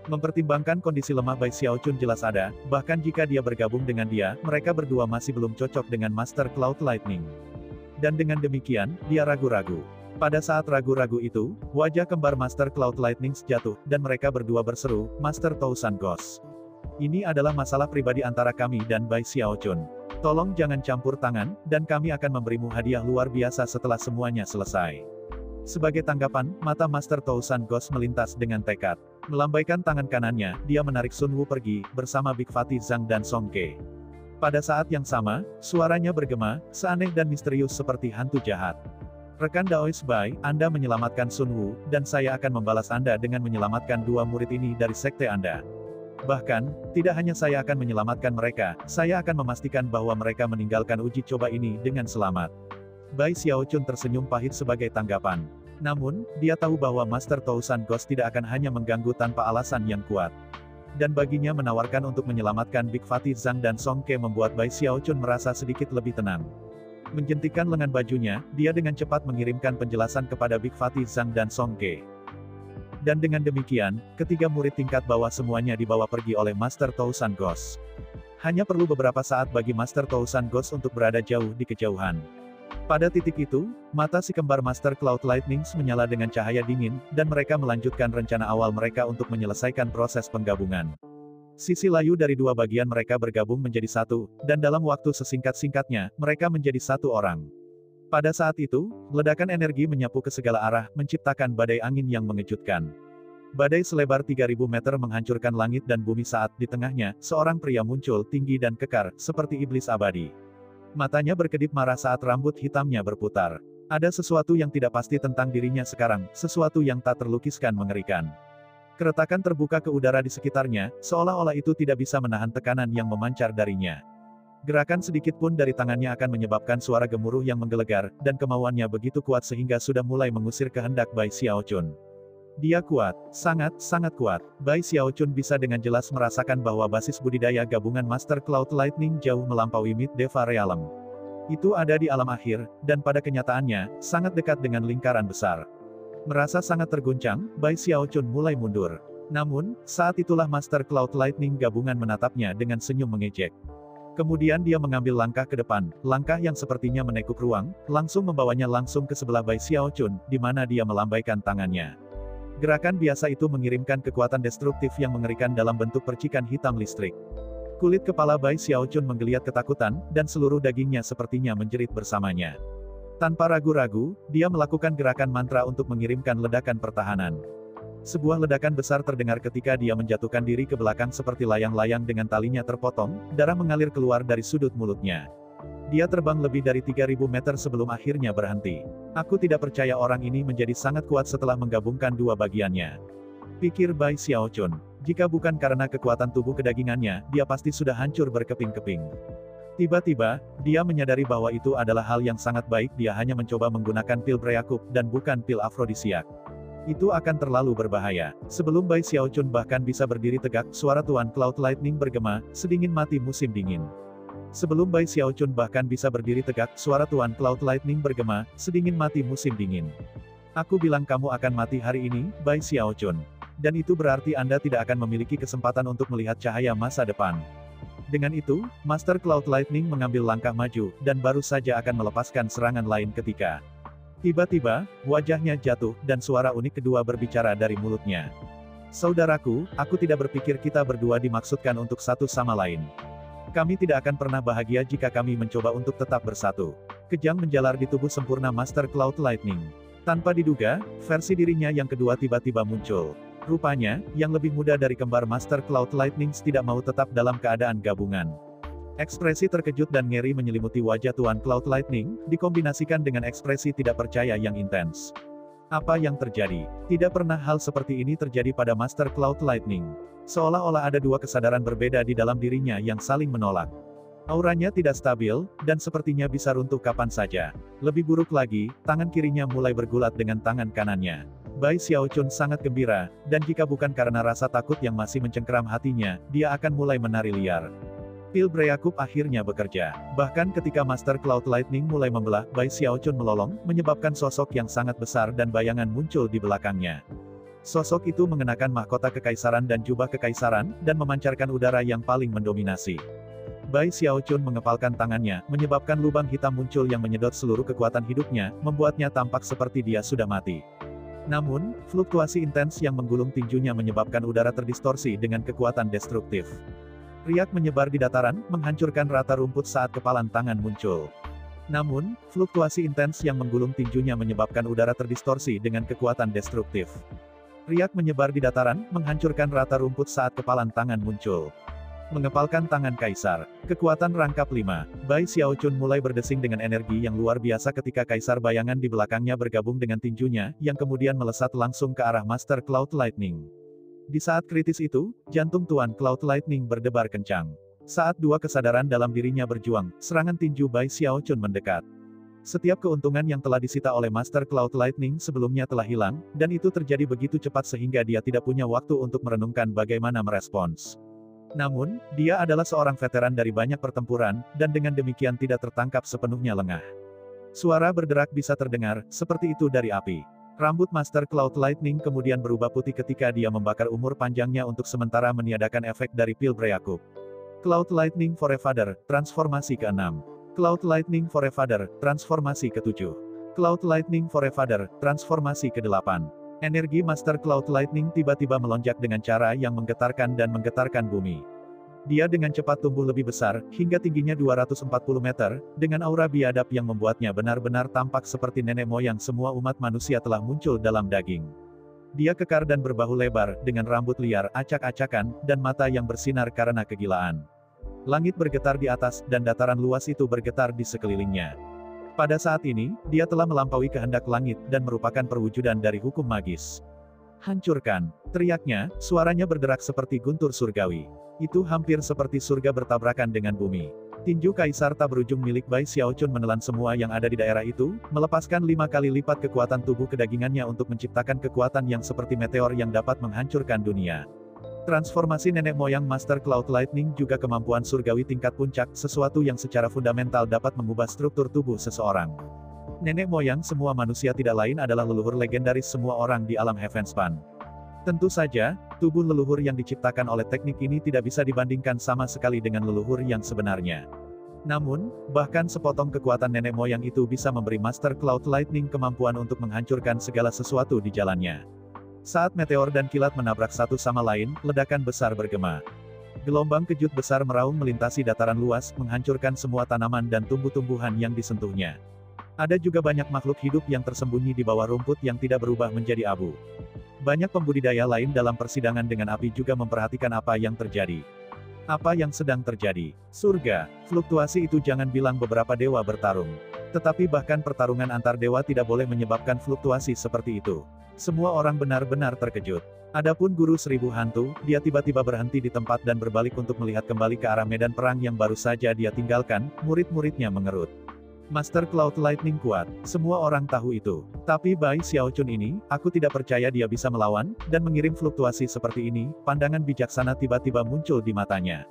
Mempertimbangkan kondisi lemah Bai Xiaochun jelas ada, bahkan jika dia bergabung dengan dia, mereka berdua masih belum cocok dengan Master Cloud Lightning. Dan dengan demikian, dia ragu-ragu. Pada saat ragu-ragu itu, wajah kembar Master Cloud Lightnings jatuh, dan mereka berdua berseru, Master Tousan Ghost. Ini adalah masalah pribadi antara kami dan Bai Xiaochun. Tolong jangan campur tangan, dan kami akan memberimu hadiah luar biasa setelah semuanya selesai. Sebagai tanggapan, mata Master Tousan Ghost melintas dengan tekad. Melambaikan tangan kanannya, dia menarik Sun Wu pergi, bersama Big Fatih Zhang dan Song Ke. Pada saat yang sama, suaranya bergema, seaneh dan misterius seperti hantu jahat. Rekan Daoist Bai, Anda menyelamatkan Sun Wu, dan saya akan membalas Anda dengan menyelamatkan dua murid ini dari sekte Anda. Bahkan, tidak hanya saya akan menyelamatkan mereka, saya akan memastikan bahwa mereka meninggalkan uji coba ini dengan selamat. Bai Xiaochun tersenyum pahit sebagai tanggapan. Namun, dia tahu bahwa Master Tousan Ghost tidak akan hanya mengganggu tanpa alasan yang kuat. Dan baginya menawarkan untuk menyelamatkan Big Fatih Zhang dan Song Ke membuat Bai Xiaochun merasa sedikit lebih tenang. Menjentikan lengan bajunya, dia dengan cepat mengirimkan penjelasan kepada Big Fatih Zhang dan Song Ke. Dan dengan demikian, ketiga murid tingkat bawah semuanya dibawa pergi oleh Master Tousan Ghost. Hanya perlu beberapa saat bagi Master Tousan Ghost untuk berada jauh di kejauhan. Pada titik itu, mata si kembar Master Cloud Lightnings menyala dengan cahaya dingin, dan mereka melanjutkan rencana awal mereka untuk menyelesaikan proses penggabungan. Sisi layu dari dua bagian mereka bergabung menjadi satu, dan dalam waktu sesingkat-singkatnya, mereka menjadi satu orang. Pada saat itu, ledakan energi menyapu ke segala arah, menciptakan badai angin yang mengejutkan. Badai selebar 3000 meter menghancurkan langit dan bumi saat di tengahnya, seorang pria muncul tinggi dan kekar, seperti iblis abadi. Matanya berkedip marah saat rambut hitamnya berputar. Ada sesuatu yang tidak pasti tentang dirinya sekarang, sesuatu yang tak terlukiskan mengerikan. Keretakan terbuka ke udara di sekitarnya, seolah-olah itu tidak bisa menahan tekanan yang memancar darinya. Gerakan sedikit pun dari tangannya akan menyebabkan suara gemuruh yang menggelegar, dan kemauannya begitu kuat sehingga sudah mulai mengusir kehendak Bai Xiaochun. Dia kuat, sangat kuat. Bai Xiaochun bisa dengan jelas merasakan bahwa basis budidaya gabungan Master Cloud Lightning jauh melampaui Mid Deva Realm. Itu ada di alam akhir, dan pada kenyataannya, sangat dekat dengan lingkaran besar. Merasa sangat terguncang, Bai Xiaochun mulai mundur. Namun, saat itulah Master Cloud Lightning gabungan menatapnya dengan senyum mengejek. Kemudian dia mengambil langkah ke depan, langkah yang sepertinya menekuk ruang, langsung membawanya langsung ke sebelah Bai Xiaochun, di mana dia melambaikan tangannya. Gerakan biasa itu mengirimkan kekuatan destruktif yang mengerikan dalam bentuk percikan hitam listrik. Kulit kepala Bai Xiaochun menggeliat ketakutan, dan seluruh dagingnya sepertinya menjerit bersamanya. Tanpa ragu-ragu, dia melakukan gerakan mantra untuk mengirimkan ledakan pertahanan. Sebuah ledakan besar terdengar ketika dia menjatuhkan diri ke belakang seperti layang-layang dengan talinya terpotong, darah mengalir keluar dari sudut mulutnya. Dia terbang lebih dari 3000 meter sebelum akhirnya berhenti. Aku tidak percaya orang ini menjadi sangat kuat setelah menggabungkan dua bagiannya. Pikir Bai Xiaochun. Jika bukan karena kekuatan tubuh kedagingannya, dia pasti sudah hancur berkeping-keping. Tiba-tiba, dia menyadari bahwa itu adalah hal yang sangat baik. Dia hanya mencoba menggunakan pil Breakup dan bukan pil afrodisiak. Itu akan terlalu berbahaya. Sebelum Bai Xiaochun bahkan bisa berdiri tegak, suara Tuan Cloud Lightning bergema, sedingin mati musim dingin. Sebelum Bai Xiaochun bahkan bisa berdiri tegak, suara Tuan Cloud Lightning bergema, sedingin mati musim dingin. Aku bilang kamu akan mati hari ini, Bai Xiaochun. Dan itu berarti Anda tidak akan memiliki kesempatan untuk melihat cahaya masa depan. Dengan itu, Master Cloud Lightning mengambil langkah maju, dan baru saja akan melepaskan serangan lain ketika tiba-tiba, wajahnya jatuh, dan suara unik kedua berbicara dari mulutnya. Saudaraku, aku tidak berpikir kita berdua dimaksudkan untuk satu sama lain. Kami tidak akan pernah bahagia jika kami mencoba untuk tetap bersatu. Kejang menjalar di tubuh sempurna Master Cloud Lightning. Tanpa diduga, versi dirinya yang kedua tiba-tiba muncul. Rupanya, yang lebih muda dari kembar Master Cloud Lightning tidak mau tetap dalam keadaan gabungan. Ekspresi terkejut dan ngeri menyelimuti wajah Tuan Cloud Lightning, dikombinasikan dengan ekspresi tidak percaya yang intens. Apa yang terjadi? Tidak pernah hal seperti ini terjadi pada Master Cloud Lightning. Seolah-olah ada dua kesadaran berbeda di dalam dirinya yang saling menolak. Auranya tidak stabil, dan sepertinya bisa runtuh kapan saja. Lebih buruk lagi, tangan kirinya mulai bergulat dengan tangan kanannya. Bai Xiaochun sangat gembira, dan jika bukan karena rasa takut yang masih mencengkeram hatinya, dia akan mulai menari liar. Pil Breakup akhirnya bekerja. Bahkan ketika Master Cloud Lightning mulai membelah, Bai Xiaochun melolong, menyebabkan sosok yang sangat besar dan bayangan muncul di belakangnya. Sosok itu mengenakan mahkota kekaisaran dan jubah kekaisaran, dan memancarkan udara yang paling mendominasi. Bai Xiaochun mengepalkan tangannya, menyebabkan lubang hitam muncul yang menyedot seluruh kekuatan hidupnya, membuatnya tampak seperti dia sudah mati. Namun, fluktuasi intens yang menggulung tinjunya menyebabkan udara terdistorsi dengan kekuatan destruktif. Riak menyebar di dataran, menghancurkan rata rumput saat kepalan tangan muncul. Namun, fluktuasi intens yang menggulung tinjunya menyebabkan udara terdistorsi dengan kekuatan destruktif. Riak menyebar di dataran, menghancurkan rata rumput saat kepalan tangan muncul. Mengepalkan tangan Kaisar. Kekuatan rangkap 5. Bai Xiaochun mulai berdesing dengan energi yang luar biasa ketika Kaisar bayangan di belakangnya bergabung dengan tinjunya, yang kemudian melesat langsung ke arah Master Cloud Lightning. Di saat kritis itu, jantung Tuan Cloud Lightning berdebar kencang. Saat dua kesadaran dalam dirinya berjuang, serangan tinju Bai Xiaochun mendekat. Setiap keuntungan yang telah disita oleh Master Cloud Lightning sebelumnya telah hilang, dan itu terjadi begitu cepat sehingga dia tidak punya waktu untuk merenungkan bagaimana merespons. Namun, dia adalah seorang veteran dari banyak pertempuran, dan dengan demikian tidak tertangkap sepenuhnya lengah. Suara berderak bisa terdengar, seperti itu dari api. Rambut Master Cloud Lightning kemudian berubah putih ketika dia membakar umur panjangnya untuk sementara meniadakan efek dari pil Breakup. Cloud Lightning Forefather, transformasi ke-6. Cloud Lightning Forefather, transformasi ke-7. Cloud Lightning Forefather, transformasi ke-8. Energi Master Cloud Lightning tiba-tiba melonjak dengan cara yang menggetarkan dan menggetarkan bumi. Dia dengan cepat tumbuh lebih besar, hingga tingginya 240 meter, dengan aura biadab yang membuatnya benar-benar tampak seperti nenek moyang semua umat manusia telah muncul dalam daging. Dia kekar dan berbahu lebar, dengan rambut liar, acak-acakan, dan mata yang bersinar karena kegilaan. Langit bergetar di atas, dan dataran luas itu bergetar di sekelilingnya. Pada saat ini, dia telah melampaui kehendak langit, dan merupakan perwujudan dari hukum magis. Hancurkan! Teriaknya, suaranya berderak seperti guntur surgawi. Itu hampir seperti surga bertabrakan dengan bumi. Tinju Kaisar tak berujung milik Bai Xiaochun menelan semua yang ada di daerah itu, melepaskan 5 kali lipat kekuatan tubuh kedagingannya untuk menciptakan kekuatan yang seperti meteor yang dapat menghancurkan dunia. Transformasi nenek moyang Master Cloud Lightning juga kemampuan surgawi tingkat puncak, sesuatu yang secara fundamental dapat mengubah struktur tubuh seseorang. Nenek moyang semua manusia tidak lain adalah leluhur legendaris semua orang di alam Heavenspan. Tentu saja, tubuh leluhur yang diciptakan oleh teknik ini tidak bisa dibandingkan sama sekali dengan leluhur yang sebenarnya. Namun, bahkan sepotong kekuatan nenek moyang itu bisa memberi Master Cloud Lightning kemampuan untuk menghancurkan segala sesuatu di jalannya. Saat meteor dan kilat menabrak satu sama lain, ledakan besar bergema. Gelombang kejut besar meraung melintasi dataran luas, menghancurkan semua tanaman dan tumbuh-tumbuhan yang disentuhnya. Ada juga banyak makhluk hidup yang tersembunyi di bawah rumput yang tidak berubah menjadi abu. Banyak pembudidaya lain dalam persidangan dengan api juga memperhatikan apa yang terjadi. Apa yang sedang terjadi? Surga, fluktuasi itu jangan bilang beberapa dewa bertarung. Tetapi bahkan pertarungan antar dewa tidak boleh menyebabkan fluktuasi seperti itu. Semua orang benar-benar terkejut. Adapun guru seribu hantu, dia tiba-tiba berhenti di tempat dan berbalik untuk melihat kembali ke arah medan perang yang baru saja dia tinggalkan, murid-muridnya mengerut. Master Cloud Lightning kuat, semua orang tahu itu. Tapi Bai Xiaochun ini, aku tidak percaya dia bisa melawan, dan mengirim fluktuasi seperti ini, pandangan bijaksana tiba-tiba muncul di matanya.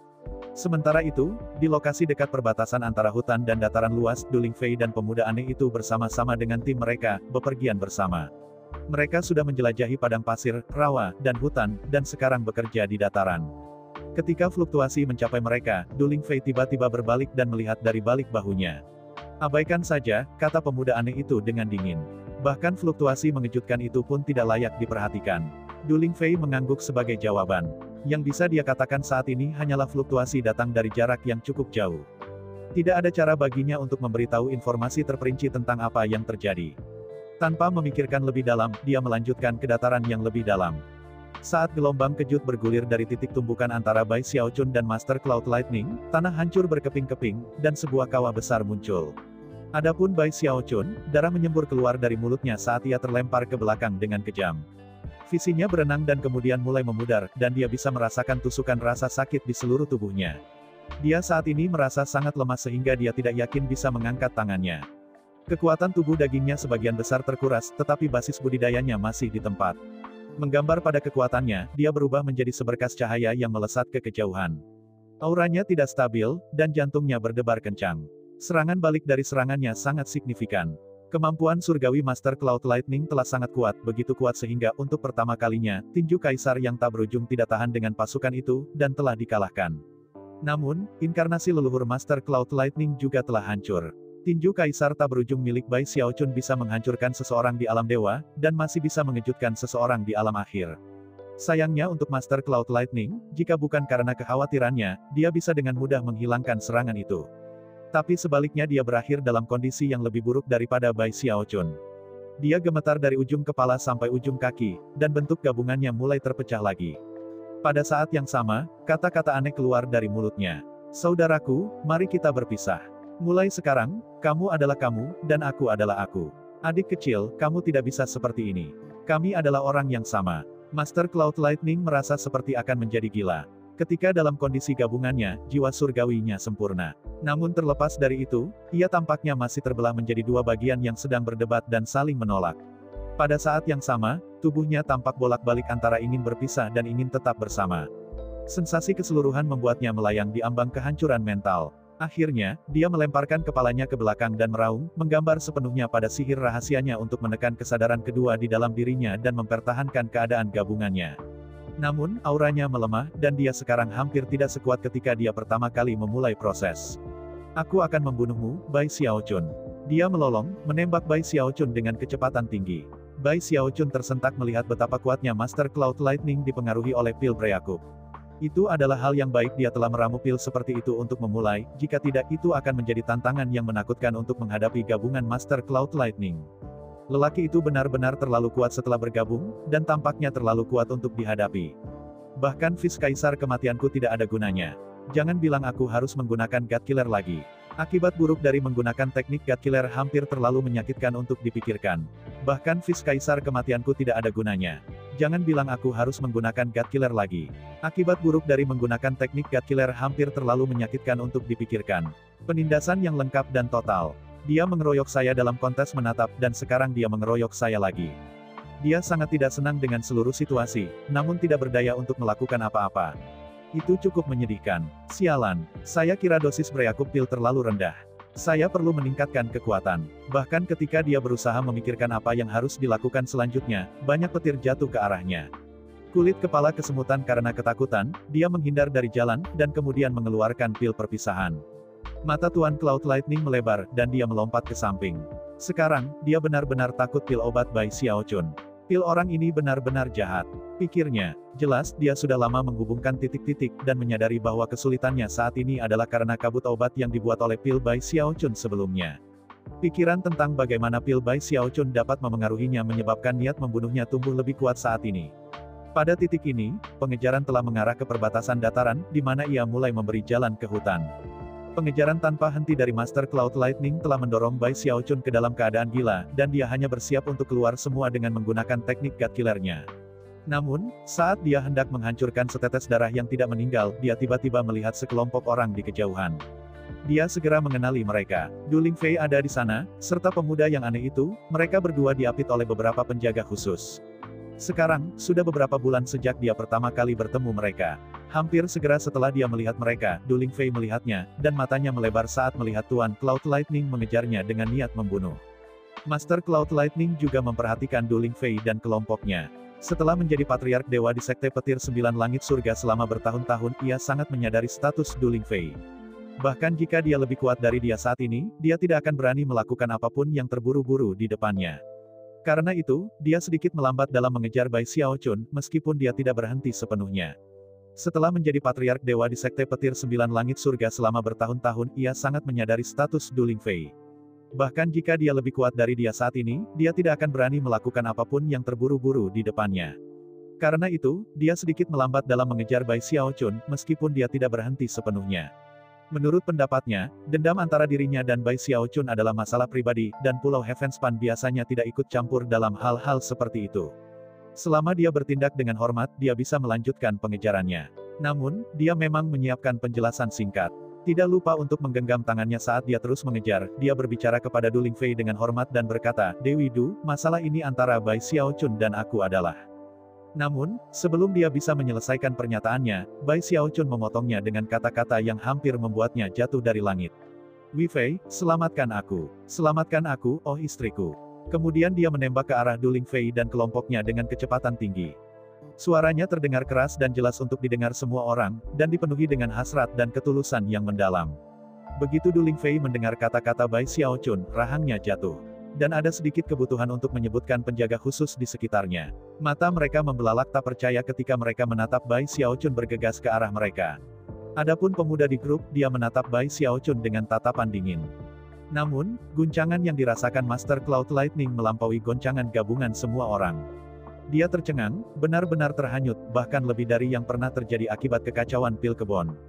Sementara itu, di lokasi dekat perbatasan antara hutan dan dataran luas, Du Lingfei dan pemuda aneh itu bersama-sama dengan tim mereka, bepergian bersama. Mereka sudah menjelajahi padang pasir, rawa, dan hutan, dan sekarang bekerja di dataran. Ketika fluktuasi mencapai mereka, Du Lingfei tiba-tiba berbalik dan melihat dari balik bahunya. Abaikan saja, kata pemuda aneh itu dengan dingin. Bahkan fluktuasi mengejutkan itu pun tidak layak diperhatikan. Du Lingfei mengangguk sebagai jawaban. Yang bisa dia katakan saat ini hanyalah fluktuasi datang dari jarak yang cukup jauh. Tidak ada cara baginya untuk memberitahu informasi terperinci tentang apa yang terjadi. Tanpa memikirkan lebih dalam, dia melanjutkan ke dataran yang lebih dalam. Saat gelombang kejut bergulir dari titik tumbukan antara Bai Xiaochun dan Master Cloud Lightning, tanah hancur berkeping-keping, dan sebuah kawah besar muncul. Adapun Bai Xiaochun, darah menyembur keluar dari mulutnya saat ia terlempar ke belakang dengan kejam. Visinya berenang dan kemudian mulai memudar, dan dia bisa merasakan tusukan rasa sakit di seluruh tubuhnya. Dia saat ini merasa sangat lemah sehingga dia tidak yakin bisa mengangkat tangannya. Kekuatan tubuh dagingnya sebagian besar terkuras, tetapi basis budidayanya masih di tempat. Menggambar pada kekuatannya, dia berubah menjadi seberkas cahaya yang melesat ke kejauhan. Auranya tidak stabil, dan jantungnya berdebar kencang. Serangan balik dari serangannya sangat signifikan. Kemampuan surgawi Master Cloud Lightning telah sangat kuat, begitu kuat sehingga, untuk pertama kalinya, tinju kaisar yang tak berujung tidak tahan dengan pasukan itu, dan telah dikalahkan. Namun, inkarnasi leluhur Master Cloud Lightning juga telah hancur. Tinju kaisar tak berujung milik Bai Xiaochun bisa menghancurkan seseorang di alam dewa, dan masih bisa mengejutkan seseorang di alam akhir. Sayangnya untuk Master Cloud Lightning, jika bukan karena kekhawatirannya, dia bisa dengan mudah menghilangkan serangan itu. Tapi sebaliknya dia berakhir dalam kondisi yang lebih buruk daripada Bai Xiaochun. Dia gemetar dari ujung kepala sampai ujung kaki, dan bentuk gabungannya mulai terpecah lagi. Pada saat yang sama, kata-kata aneh keluar dari mulutnya. Saudaraku, mari kita berpisah. Mulai sekarang, kamu adalah kamu, dan aku adalah aku. Adik kecil, kamu tidak bisa seperti ini. Kami adalah orang yang sama. Master Cloud Lightning merasa seperti akan menjadi gila. Ketika dalam kondisi gabungannya, jiwa surgawinya sempurna. Namun terlepas dari itu, ia tampaknya masih terbelah menjadi dua bagian yang sedang berdebat dan saling menolak. Pada saat yang sama, tubuhnya tampak bolak-balik antara ingin berpisah dan ingin tetap bersama. Sensasi keseluruhan membuatnya melayang di ambang kehancuran mental. Akhirnya, dia melemparkan kepalanya ke belakang dan meraung, menggambar sepenuhnya pada sihir rahasianya untuk menekan kesadaran kedua di dalam dirinya dan mempertahankan keadaan gabungannya. Namun, auranya melemah, dan dia sekarang hampir tidak sekuat ketika dia pertama kali memulai proses. Aku akan membunuhmu, Bai Xiaochun. Dia melolong, menembak Bai Xiaochun dengan kecepatan tinggi. Bai Xiaochun tersentak melihat betapa kuatnya Master Cloud Lightning dipengaruhi oleh pil Breakup. Itu adalah hal yang baik dia telah meramu pil seperti itu untuk memulai, jika tidak itu akan menjadi tantangan yang menakutkan untuk menghadapi gabungan Master Cloud Lightning. Lelaki itu benar-benar terlalu kuat setelah bergabung, dan tampaknya terlalu kuat untuk dihadapi. Bahkan Fist Kaisar kematianku tidak ada gunanya. Jangan bilang aku harus menggunakan God Killer lagi. Akibat buruk dari menggunakan teknik God Killer hampir terlalu menyakitkan untuk dipikirkan. Bahkan Fist Kaisar kematianku tidak ada gunanya. Jangan bilang aku harus menggunakan God Killer lagi. Akibat buruk dari menggunakan teknik God Killer hampir terlalu menyakitkan untuk dipikirkan. Penindasan yang lengkap dan total. Dia mengeroyok saya dalam kontes menatap, dan sekarang dia mengeroyok saya lagi. Dia sangat tidak senang dengan seluruh situasi, namun tidak berdaya untuk melakukan apa-apa. Itu cukup menyedihkan. Sialan, saya kira dosis Breakup pil terlalu rendah. Saya perlu meningkatkan kekuatan. Bahkan ketika dia berusaha memikirkan apa yang harus dilakukan selanjutnya, banyak petir jatuh ke arahnya. Kulit kepala kesemutan karena ketakutan, dia menghindar dari jalan, dan kemudian mengeluarkan pil perpisahan. Mata Tuan Cloud Lightning melebar, dan dia melompat ke samping. Sekarang, dia benar-benar takut pil obat Bai Xiaochun. Pil orang ini benar-benar jahat. Pikirnya, jelas dia sudah lama menghubungkan titik-titik, dan menyadari bahwa kesulitannya saat ini adalah karena kabut obat yang dibuat oleh pil Bai Xiaochun sebelumnya. Pikiran tentang bagaimana pil Bai Xiaochun dapat memengaruhinya menyebabkan niat membunuhnya tumbuh lebih kuat saat ini. Pada titik ini, pengejaran telah mengarah ke perbatasan dataran, di mana ia mulai memberi jalan ke hutan. Pengejaran tanpa henti dari Master Cloud Lightning telah mendorong Bai Xiaochun ke dalam keadaan gila, dan dia hanya bersiap untuk keluar semua dengan menggunakan teknik God Killernya. Namun, saat dia hendak menghancurkan setetes darah yang tidak meninggal, dia tiba-tiba melihat sekelompok orang di kejauhan. Dia segera mengenali mereka. Du Lingfei ada di sana, serta pemuda yang aneh itu, mereka berdua diapit oleh beberapa penjaga khusus. Sekarang, sudah beberapa bulan sejak dia pertama kali bertemu mereka. Hampir segera setelah dia melihat mereka, Du Lingfei melihatnya, dan matanya melebar saat melihat Tuan Cloud Lightning mengejarnya dengan niat membunuh. Master Cloud Lightning juga memperhatikan Du Lingfei dan kelompoknya. Setelah menjadi patriark dewa di Sekte Petir Sembilan Langit Surga selama bertahun-tahun, ia sangat menyadari status Du Lingfei. Bahkan jika dia lebih kuat dari dia saat ini, dia tidak akan berani melakukan apapun yang terburu-buru di depannya. Karena itu, dia sedikit melambat dalam mengejar Bai Xiaochun, meskipun dia tidak berhenti sepenuhnya. Setelah menjadi patriark dewa di Sekte Petir Sembilan Langit Surga selama bertahun-tahun, ia sangat menyadari status Du Lingfei. Bahkan jika dia lebih kuat dari dia saat ini, dia tidak akan berani melakukan apapun yang terburu-buru di depannya. Karena itu, dia sedikit melambat dalam mengejar Bai Xiaochun, meskipun dia tidak berhenti sepenuhnya. Menurut pendapatnya, dendam antara dirinya dan Bai Xiaochun adalah masalah pribadi, dan Pulau Heavenspan biasanya tidak ikut campur dalam hal-hal seperti itu. Selama dia bertindak dengan hormat, dia bisa melanjutkan pengejarannya. Namun, dia memang menyiapkan penjelasan singkat. Tidak lupa untuk menggenggam tangannya saat dia terus mengejar, dia berbicara kepada Du Lingfei dengan hormat dan berkata, "Dewi Du, masalah ini antara Bai Xiaochun dan aku adalah..." Namun, sebelum dia bisa menyelesaikan pernyataannya, Bai Xiaochun memotongnya dengan kata-kata yang hampir membuatnya jatuh dari langit. "Wei Fei, selamatkan aku. Selamatkan aku, oh istriku." Kemudian dia menembak ke arah Du Lingfei dan kelompoknya dengan kecepatan tinggi. Suaranya terdengar keras dan jelas untuk didengar semua orang, dan dipenuhi dengan hasrat dan ketulusan yang mendalam. Begitu Du Lingfei mendengar kata-kata Bai Xiaochun, rahangnya jatuh. Dan ada sedikit kebutuhan untuk menyebutkan penjaga khusus di sekitarnya. Mata mereka membelalak tak percaya ketika mereka menatap Bai Xiaochun bergegas ke arah mereka. Adapun pemuda di grup, dia menatap Bai Xiaochun dengan tatapan dingin. Namun, guncangan yang dirasakan Master Cloud Lightning melampaui goncangan gabungan semua orang. Dia tercengang, benar-benar terhanyut, bahkan lebih dari yang pernah terjadi akibat kekacauan pil kebon.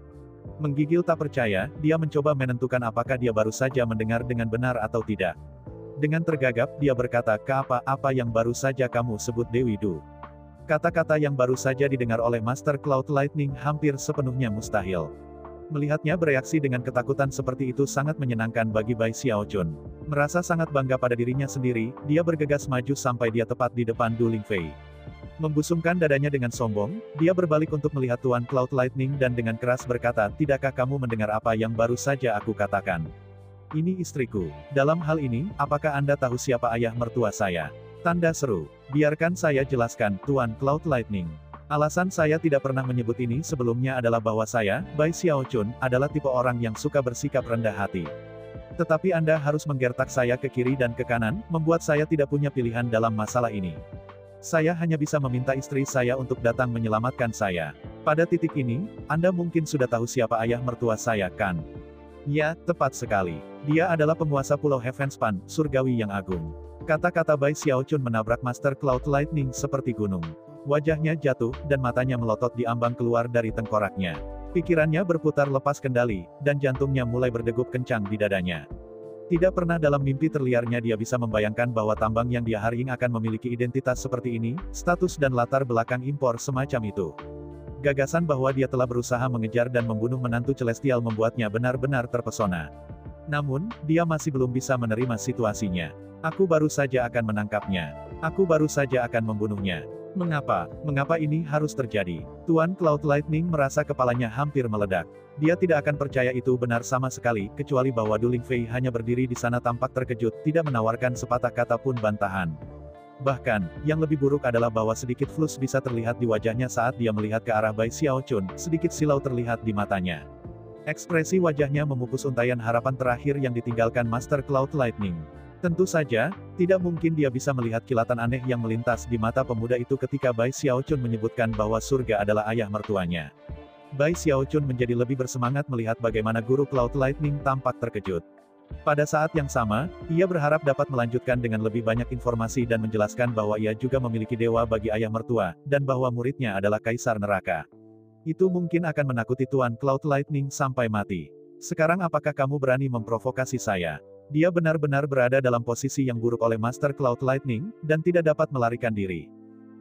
Menggigil tak percaya, dia mencoba menentukan apakah dia baru saja mendengar dengan benar atau tidak. Dengan tergagap, dia berkata, apa yang baru saja kamu sebut Dewi Du?" Kata-kata yang baru saja didengar oleh Master Cloud Lightning hampir sepenuhnya mustahil. Melihatnya bereaksi dengan ketakutan seperti itu sangat menyenangkan bagi Bai Xiaochun. Merasa sangat bangga pada dirinya sendiri, dia bergegas maju sampai dia tepat di depan Du Lingfei. Membusungkan dadanya dengan sombong, dia berbalik untuk melihat Tuan Cloud Lightning dan dengan keras berkata, "Tidakkah kamu mendengar apa yang baru saja aku katakan? Ini istriku. Dalam hal ini, apakah Anda tahu siapa ayah mertua saya?" Tanda seru. "Biarkan saya jelaskan, Tuan Cloud Lightning. Alasan saya tidak pernah menyebut ini sebelumnya adalah bahwa saya, Bai Xiaochun, adalah tipe orang yang suka bersikap rendah hati. Tetapi Anda harus menggertak saya ke kiri dan ke kanan, membuat saya tidak punya pilihan dalam masalah ini. Saya hanya bisa meminta istri saya untuk datang menyelamatkan saya. Pada titik ini, Anda mungkin sudah tahu siapa ayah mertua saya, kan?" "Ya, tepat sekali. Dia adalah penguasa Pulau Heavenspan, surgawi yang agung." Kata-kata Bai Xiaochun menabrak Master Cloud Lightning seperti gunung. Wajahnya jatuh, dan matanya melotot di ambang keluar dari tengkoraknya. Pikirannya berputar lepas kendali, dan jantungnya mulai berdegup kencang di dadanya. Tidak pernah dalam mimpi terliarnya dia bisa membayangkan bahwa tambang yang dia haring akan memiliki identitas seperti ini, status dan latar belakang impor semacam itu. Gagasan bahwa dia telah berusaha mengejar dan membunuh menantu Celestial membuatnya benar-benar terpesona. Namun, dia masih belum bisa menerima situasinya. "Aku baru saja akan menangkapnya. Aku baru saja akan membunuhnya. Mengapa ini harus terjadi?" Tuan Cloud Lightning merasa kepalanya hampir meledak. Dia tidak akan percaya itu benar sama sekali, kecuali bahwa Du Lingfei hanya berdiri di sana tampak terkejut, tidak menawarkan sepatah kata pun bantahan. Bahkan, yang lebih buruk adalah bahwa sedikit flus bisa terlihat di wajahnya saat dia melihat ke arah Bai Xiaochun, sedikit silau terlihat di matanya. Ekspresi wajahnya memupus untaian harapan terakhir yang ditinggalkan Master Cloud Lightning. Tentu saja, tidak mungkin dia bisa melihat kilatan aneh yang melintas di mata pemuda itu ketika Bai Xiaochun menyebutkan bahwa surga adalah ayah mertuanya. Bai Xiaochun menjadi lebih bersemangat melihat bagaimana guru Cloud Lightning tampak terkejut. Pada saat yang sama, ia berharap dapat melanjutkan dengan lebih banyak informasi dan menjelaskan bahwa ia juga memiliki dewa bagi ayah mertua, dan bahwa muridnya adalah Kaisar Neraka. Itu mungkin akan menakuti Tuan Cloud Lightning sampai mati. Sekarang apakah kamu berani memprovokasi saya? Dia benar-benar berada dalam posisi yang buruk oleh Master Cloud Lightning, dan tidak dapat melarikan diri.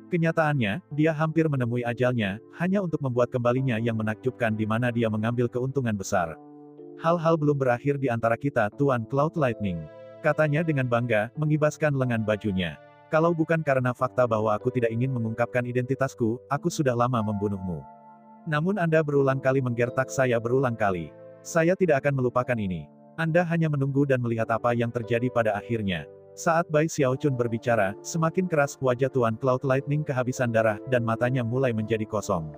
Kenyataannya, dia hampir menemui ajalnya, hanya untuk membuat kembalinya yang menakjubkan di mana dia mengambil keuntungan besar. Hal-hal belum berakhir di antara kita, Tuan Cloud Lightning. Katanya dengan bangga, mengibaskan lengan bajunya. Kalau bukan karena fakta bahwa aku tidak ingin mengungkapkan identitasku, aku sudah lama membunuhmu. Namun Anda berulang kali menggertak saya berulang kali. Saya tidak akan melupakan ini. Anda hanya menunggu dan melihat apa yang terjadi pada akhirnya. Saat Bai Xiaochun berbicara, semakin keras wajah Tuan Cloud Lightning kehabisan darah, dan matanya mulai menjadi kosong.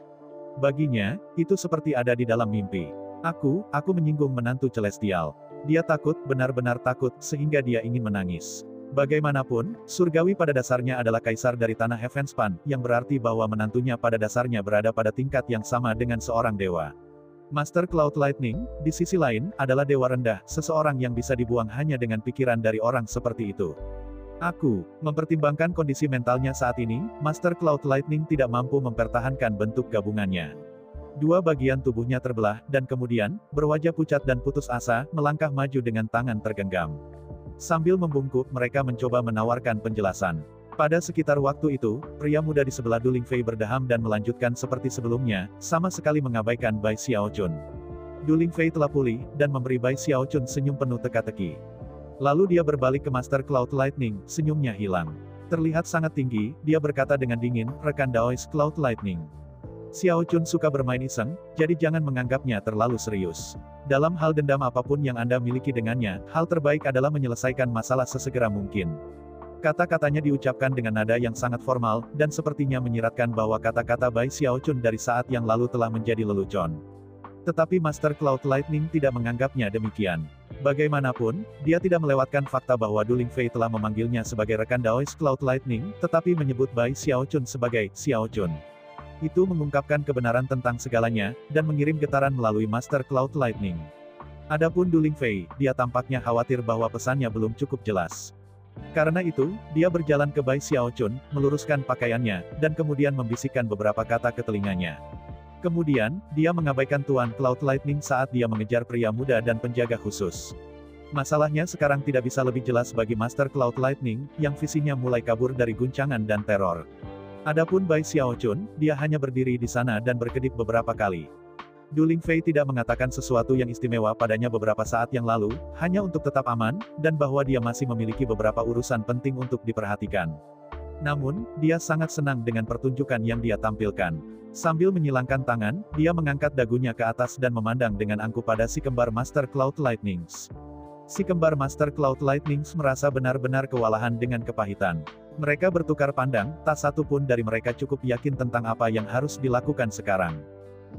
Baginya, itu seperti ada di dalam mimpi. Aku menyinggung menantu celestial. Dia takut, benar-benar takut, sehingga dia ingin menangis. Bagaimanapun, surgawi pada dasarnya adalah kaisar dari tanah Heavenspan, yang berarti bahwa menantunya pada dasarnya berada pada tingkat yang sama dengan seorang dewa. Master Cloud Lightning, di sisi lain, adalah dewa rendah, seseorang yang bisa dibuang hanya dengan pikiran dari orang seperti itu. Aku mempertimbangkan kondisi mentalnya saat ini, Master Cloud Lightning tidak mampu mempertahankan bentuk gabungannya. Dua bagian tubuhnya terbelah, dan kemudian, berwajah pucat dan putus asa, melangkah maju dengan tangan tergenggam. Sambil membungkuk, mereka mencoba menawarkan penjelasan. Pada sekitar waktu itu, pria muda di sebelah Du Lingfei berdeham dan melanjutkan seperti sebelumnya, sama sekali mengabaikan Bai Xiaochun. Du Lingfei telah pulih, dan memberi Bai Xiaochun senyum penuh teka-teki. Lalu dia berbalik ke Master Cloud Lightning, senyumnya hilang. Terlihat sangat tinggi, dia berkata dengan dingin, rekan Daoist Cloud Lightning. Xiaochun suka bermain iseng, jadi jangan menganggapnya terlalu serius. Dalam hal dendam apapun yang Anda miliki dengannya, hal terbaik adalah menyelesaikan masalah sesegera mungkin. Kata-katanya diucapkan dengan nada yang sangat formal, dan sepertinya menyiratkan bahwa kata-kata Bai Xiaochun dari saat yang lalu telah menjadi lelucon. Tetapi Master Cloud Lightning tidak menganggapnya demikian. Bagaimanapun, dia tidak melewatkan fakta bahwa Du Lingfei telah memanggilnya sebagai rekan Daoist Cloud Lightning, tetapi menyebut Bai Xiaochun sebagai Xiaochun. Itu mengungkapkan kebenaran tentang segalanya, dan mengirim getaran melalui Master Cloud Lightning. Adapun Du Lingfei, dia tampaknya khawatir bahwa pesannya belum cukup jelas. Karena itu, dia berjalan ke Bai Xiaochun, meluruskan pakaiannya, dan kemudian membisikkan beberapa kata ke telinganya. Kemudian, dia mengabaikan Tuan Cloud Lightning saat dia mengejar pria muda dan penjaga khusus. Masalahnya sekarang tidak bisa lebih jelas bagi Master Cloud Lightning, yang visinya mulai kabur dari guncangan dan teror. Adapun Bai Xiaochun, dia hanya berdiri di sana dan berkedip beberapa kali. Du Lingfei tidak mengatakan sesuatu yang istimewa padanya beberapa saat yang lalu, hanya untuk tetap aman, dan bahwa dia masih memiliki beberapa urusan penting untuk diperhatikan. Namun, dia sangat senang dengan pertunjukan yang dia tampilkan. Sambil menyilangkan tangan, dia mengangkat dagunya ke atas dan memandang dengan angkuh pada si kembar Master Cloud Lightnings. Si kembar Master Cloud Lightnings merasa benar-benar kewalahan dengan kepahitan. Mereka bertukar pandang, tak satu pun dari mereka cukup yakin tentang apa yang harus dilakukan sekarang.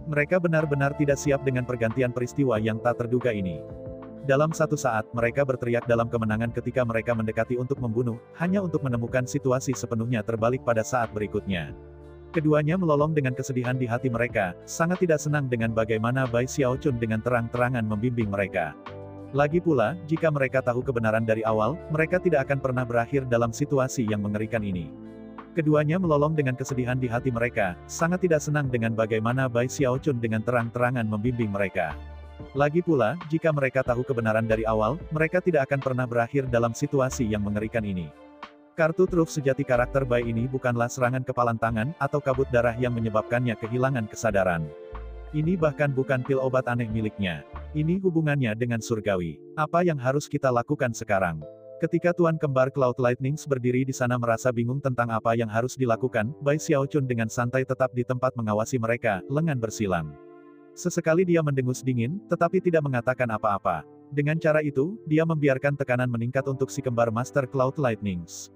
Mereka benar-benar tidak siap dengan pergantian peristiwa yang tak terduga ini. Dalam satu saat, mereka berteriak dalam kemenangan ketika mereka mendekati untuk membunuh, hanya untuk menemukan situasi sepenuhnya terbalik pada saat berikutnya. Keduanya melolong dengan kesedihan di hati mereka, sangat tidak senang dengan bagaimana Bai Xiaochun dengan terang-terangan membimbing mereka. Lagi pula, jika mereka tahu kebenaran dari awal, mereka tidak akan pernah berakhir dalam situasi yang mengerikan ini. Keduanya melolong dengan kesedihan di hati mereka, sangat tidak senang dengan bagaimana Bai Xiaochun dengan terang-terangan membimbing mereka. Lagi pula, jika mereka tahu kebenaran dari awal, mereka tidak akan pernah berakhir dalam situasi yang mengerikan ini. Kartu truf sejati karakter Bai ini bukanlah serangan kepalan tangan, atau kabut darah yang menyebabkannya kehilangan kesadaran. Ini bahkan bukan pil obat aneh miliknya. Ini hubungannya dengan surgawi. Apa yang harus kita lakukan sekarang? Ketika Tuan Kembar Cloud Lightnings berdiri di sana merasa bingung tentang apa yang harus dilakukan, Bai Xiaochun dengan santai tetap di tempat mengawasi mereka, lengan bersilang. Sesekali dia mendengus dingin, tetapi tidak mengatakan apa-apa. Dengan cara itu, dia membiarkan tekanan meningkat untuk si kembar Master Cloud Lightnings.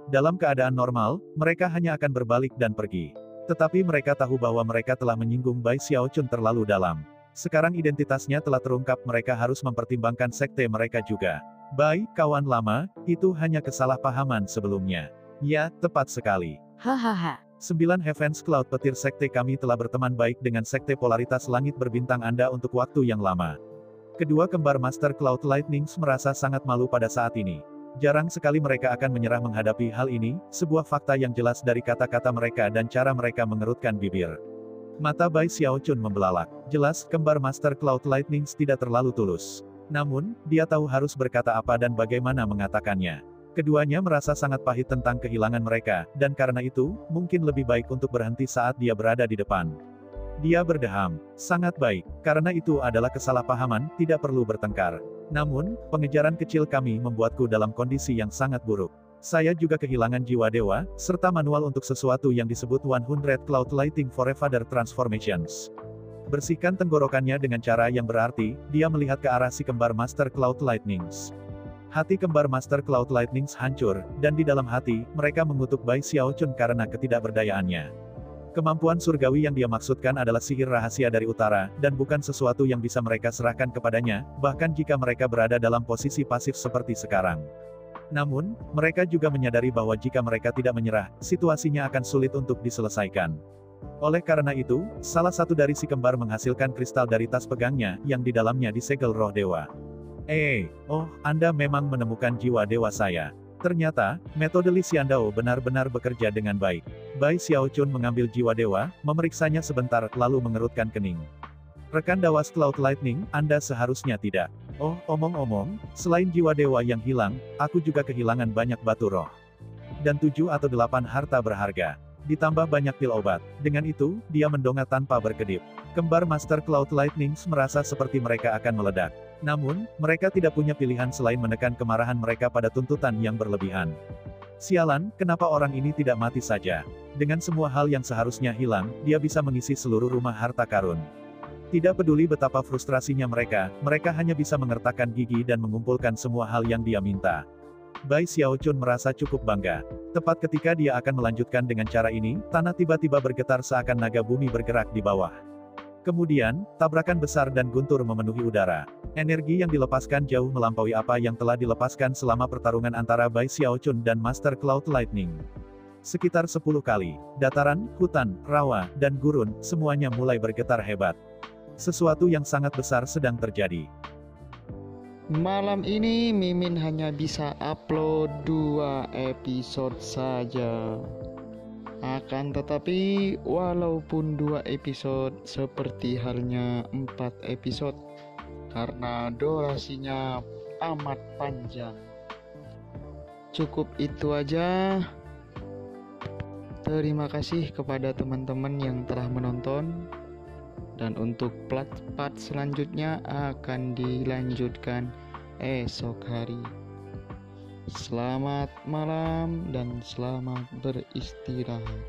Dalam keadaan normal, mereka hanya akan berbalik dan pergi. Tetapi mereka tahu bahwa mereka telah menyinggung Bai Xiaochun terlalu dalam. Sekarang identitasnya telah terungkap, mereka harus mempertimbangkan sekte mereka juga. Bai, kawan lama, itu hanya kesalahpahaman sebelumnya. Ya, tepat sekali. Hahaha. 9 Heavens Cloud petir sekte kami telah berteman baik dengan sekte polaritas langit berbintang Anda untuk waktu yang lama. Kedua kembar Master Cloud Lightnings merasa sangat malu pada saat ini. Jarang sekali mereka akan menyerah menghadapi hal ini, sebuah fakta yang jelas dari kata-kata mereka dan cara mereka mengerutkan bibir. Mata Bai Xiaochun membelalak. Jelas, kembar Master Cloud Lightnings tidak terlalu tulus. Namun, dia tahu harus berkata apa dan bagaimana mengatakannya. Keduanya merasa sangat pahit tentang kehilangan mereka, dan karena itu, mungkin lebih baik untuk berhenti saat dia berada di depan. Dia berdeham. Sangat baik, karena itu adalah kesalahpahaman, tidak perlu bertengkar. Namun, pengejaran kecil kami membuatku dalam kondisi yang sangat buruk. Saya juga kehilangan jiwa dewa, serta manual untuk sesuatu yang disebut 100 Cloud Lighting Forefather Transformations. Bersihkan tenggorokannya dengan cara yang berarti, dia melihat ke arah si kembar Master Cloud Lightnings. Hati kembar Master Cloud Lightnings hancur, dan di dalam hati, mereka mengutuk Bai Xiaochun karena ketidakberdayaannya. Kemampuan surgawi yang dia maksudkan adalah sihir rahasia dari utara, dan bukan sesuatu yang bisa mereka serahkan kepadanya, bahkan jika mereka berada dalam posisi pasif seperti sekarang. Namun, mereka juga menyadari bahwa jika mereka tidak menyerah, situasinya akan sulit untuk diselesaikan. Oleh karena itu, salah satu dari si kembar menghasilkan kristal dari tas pegangnya, yang di dalamnya disegel roh dewa. Anda memang menemukan jiwa dewa saya. Ternyata, metode Li Xiandao benar-benar bekerja dengan baik. Bai Xiaochun mengambil jiwa dewa, memeriksanya sebentar, lalu mengerutkan kening. Rekan Dawas Cloud Lightning, Anda seharusnya tidak. Omong-omong, selain jiwa dewa yang hilang, aku juga kehilangan banyak batu roh. Dan 7 atau 8 harta berharga. Ditambah banyak pil obat. Dengan itu, dia mendongak tanpa berkedip. Kembar Master Cloud Lightnings merasa seperti mereka akan meledak. Namun, mereka tidak punya pilihan selain menekan kemarahan mereka pada tuntutan yang berlebihan. Sialan, kenapa orang ini tidak mati saja? Dengan semua hal yang seharusnya hilang, dia bisa mengisi seluruh rumah harta karun. Tidak peduli betapa frustrasinya mereka hanya bisa mengertakkan gigi dan mengumpulkan semua hal yang dia minta. Bai Xiaochun merasa cukup bangga. Tepat ketika dia akan melanjutkan dengan cara ini, tanah tiba-tiba bergetar seakan naga bumi bergerak di bawah. Kemudian, tabrakan besar dan guntur memenuhi udara. Energi yang dilepaskan jauh melampaui apa yang telah dilepaskan selama pertarungan antara Bai Xiaochun dan Master Cloud Lightning. Sekitar 10 kali, dataran, hutan, rawa, dan gurun, semuanya mulai bergetar hebat. Sesuatu yang sangat besar sedang terjadi. Malam ini Mimin hanya bisa upload 2 episode saja. Akan tetapi, walaupun 2 episode seperti halnya 4 episode, karena durasinya amat panjang. Cukup itu aja. Terima kasih kepada teman-teman yang telah menonton. Dan untuk part selanjutnya akan dilanjutkan esok hari. Selamat malam dan selamat beristirahat.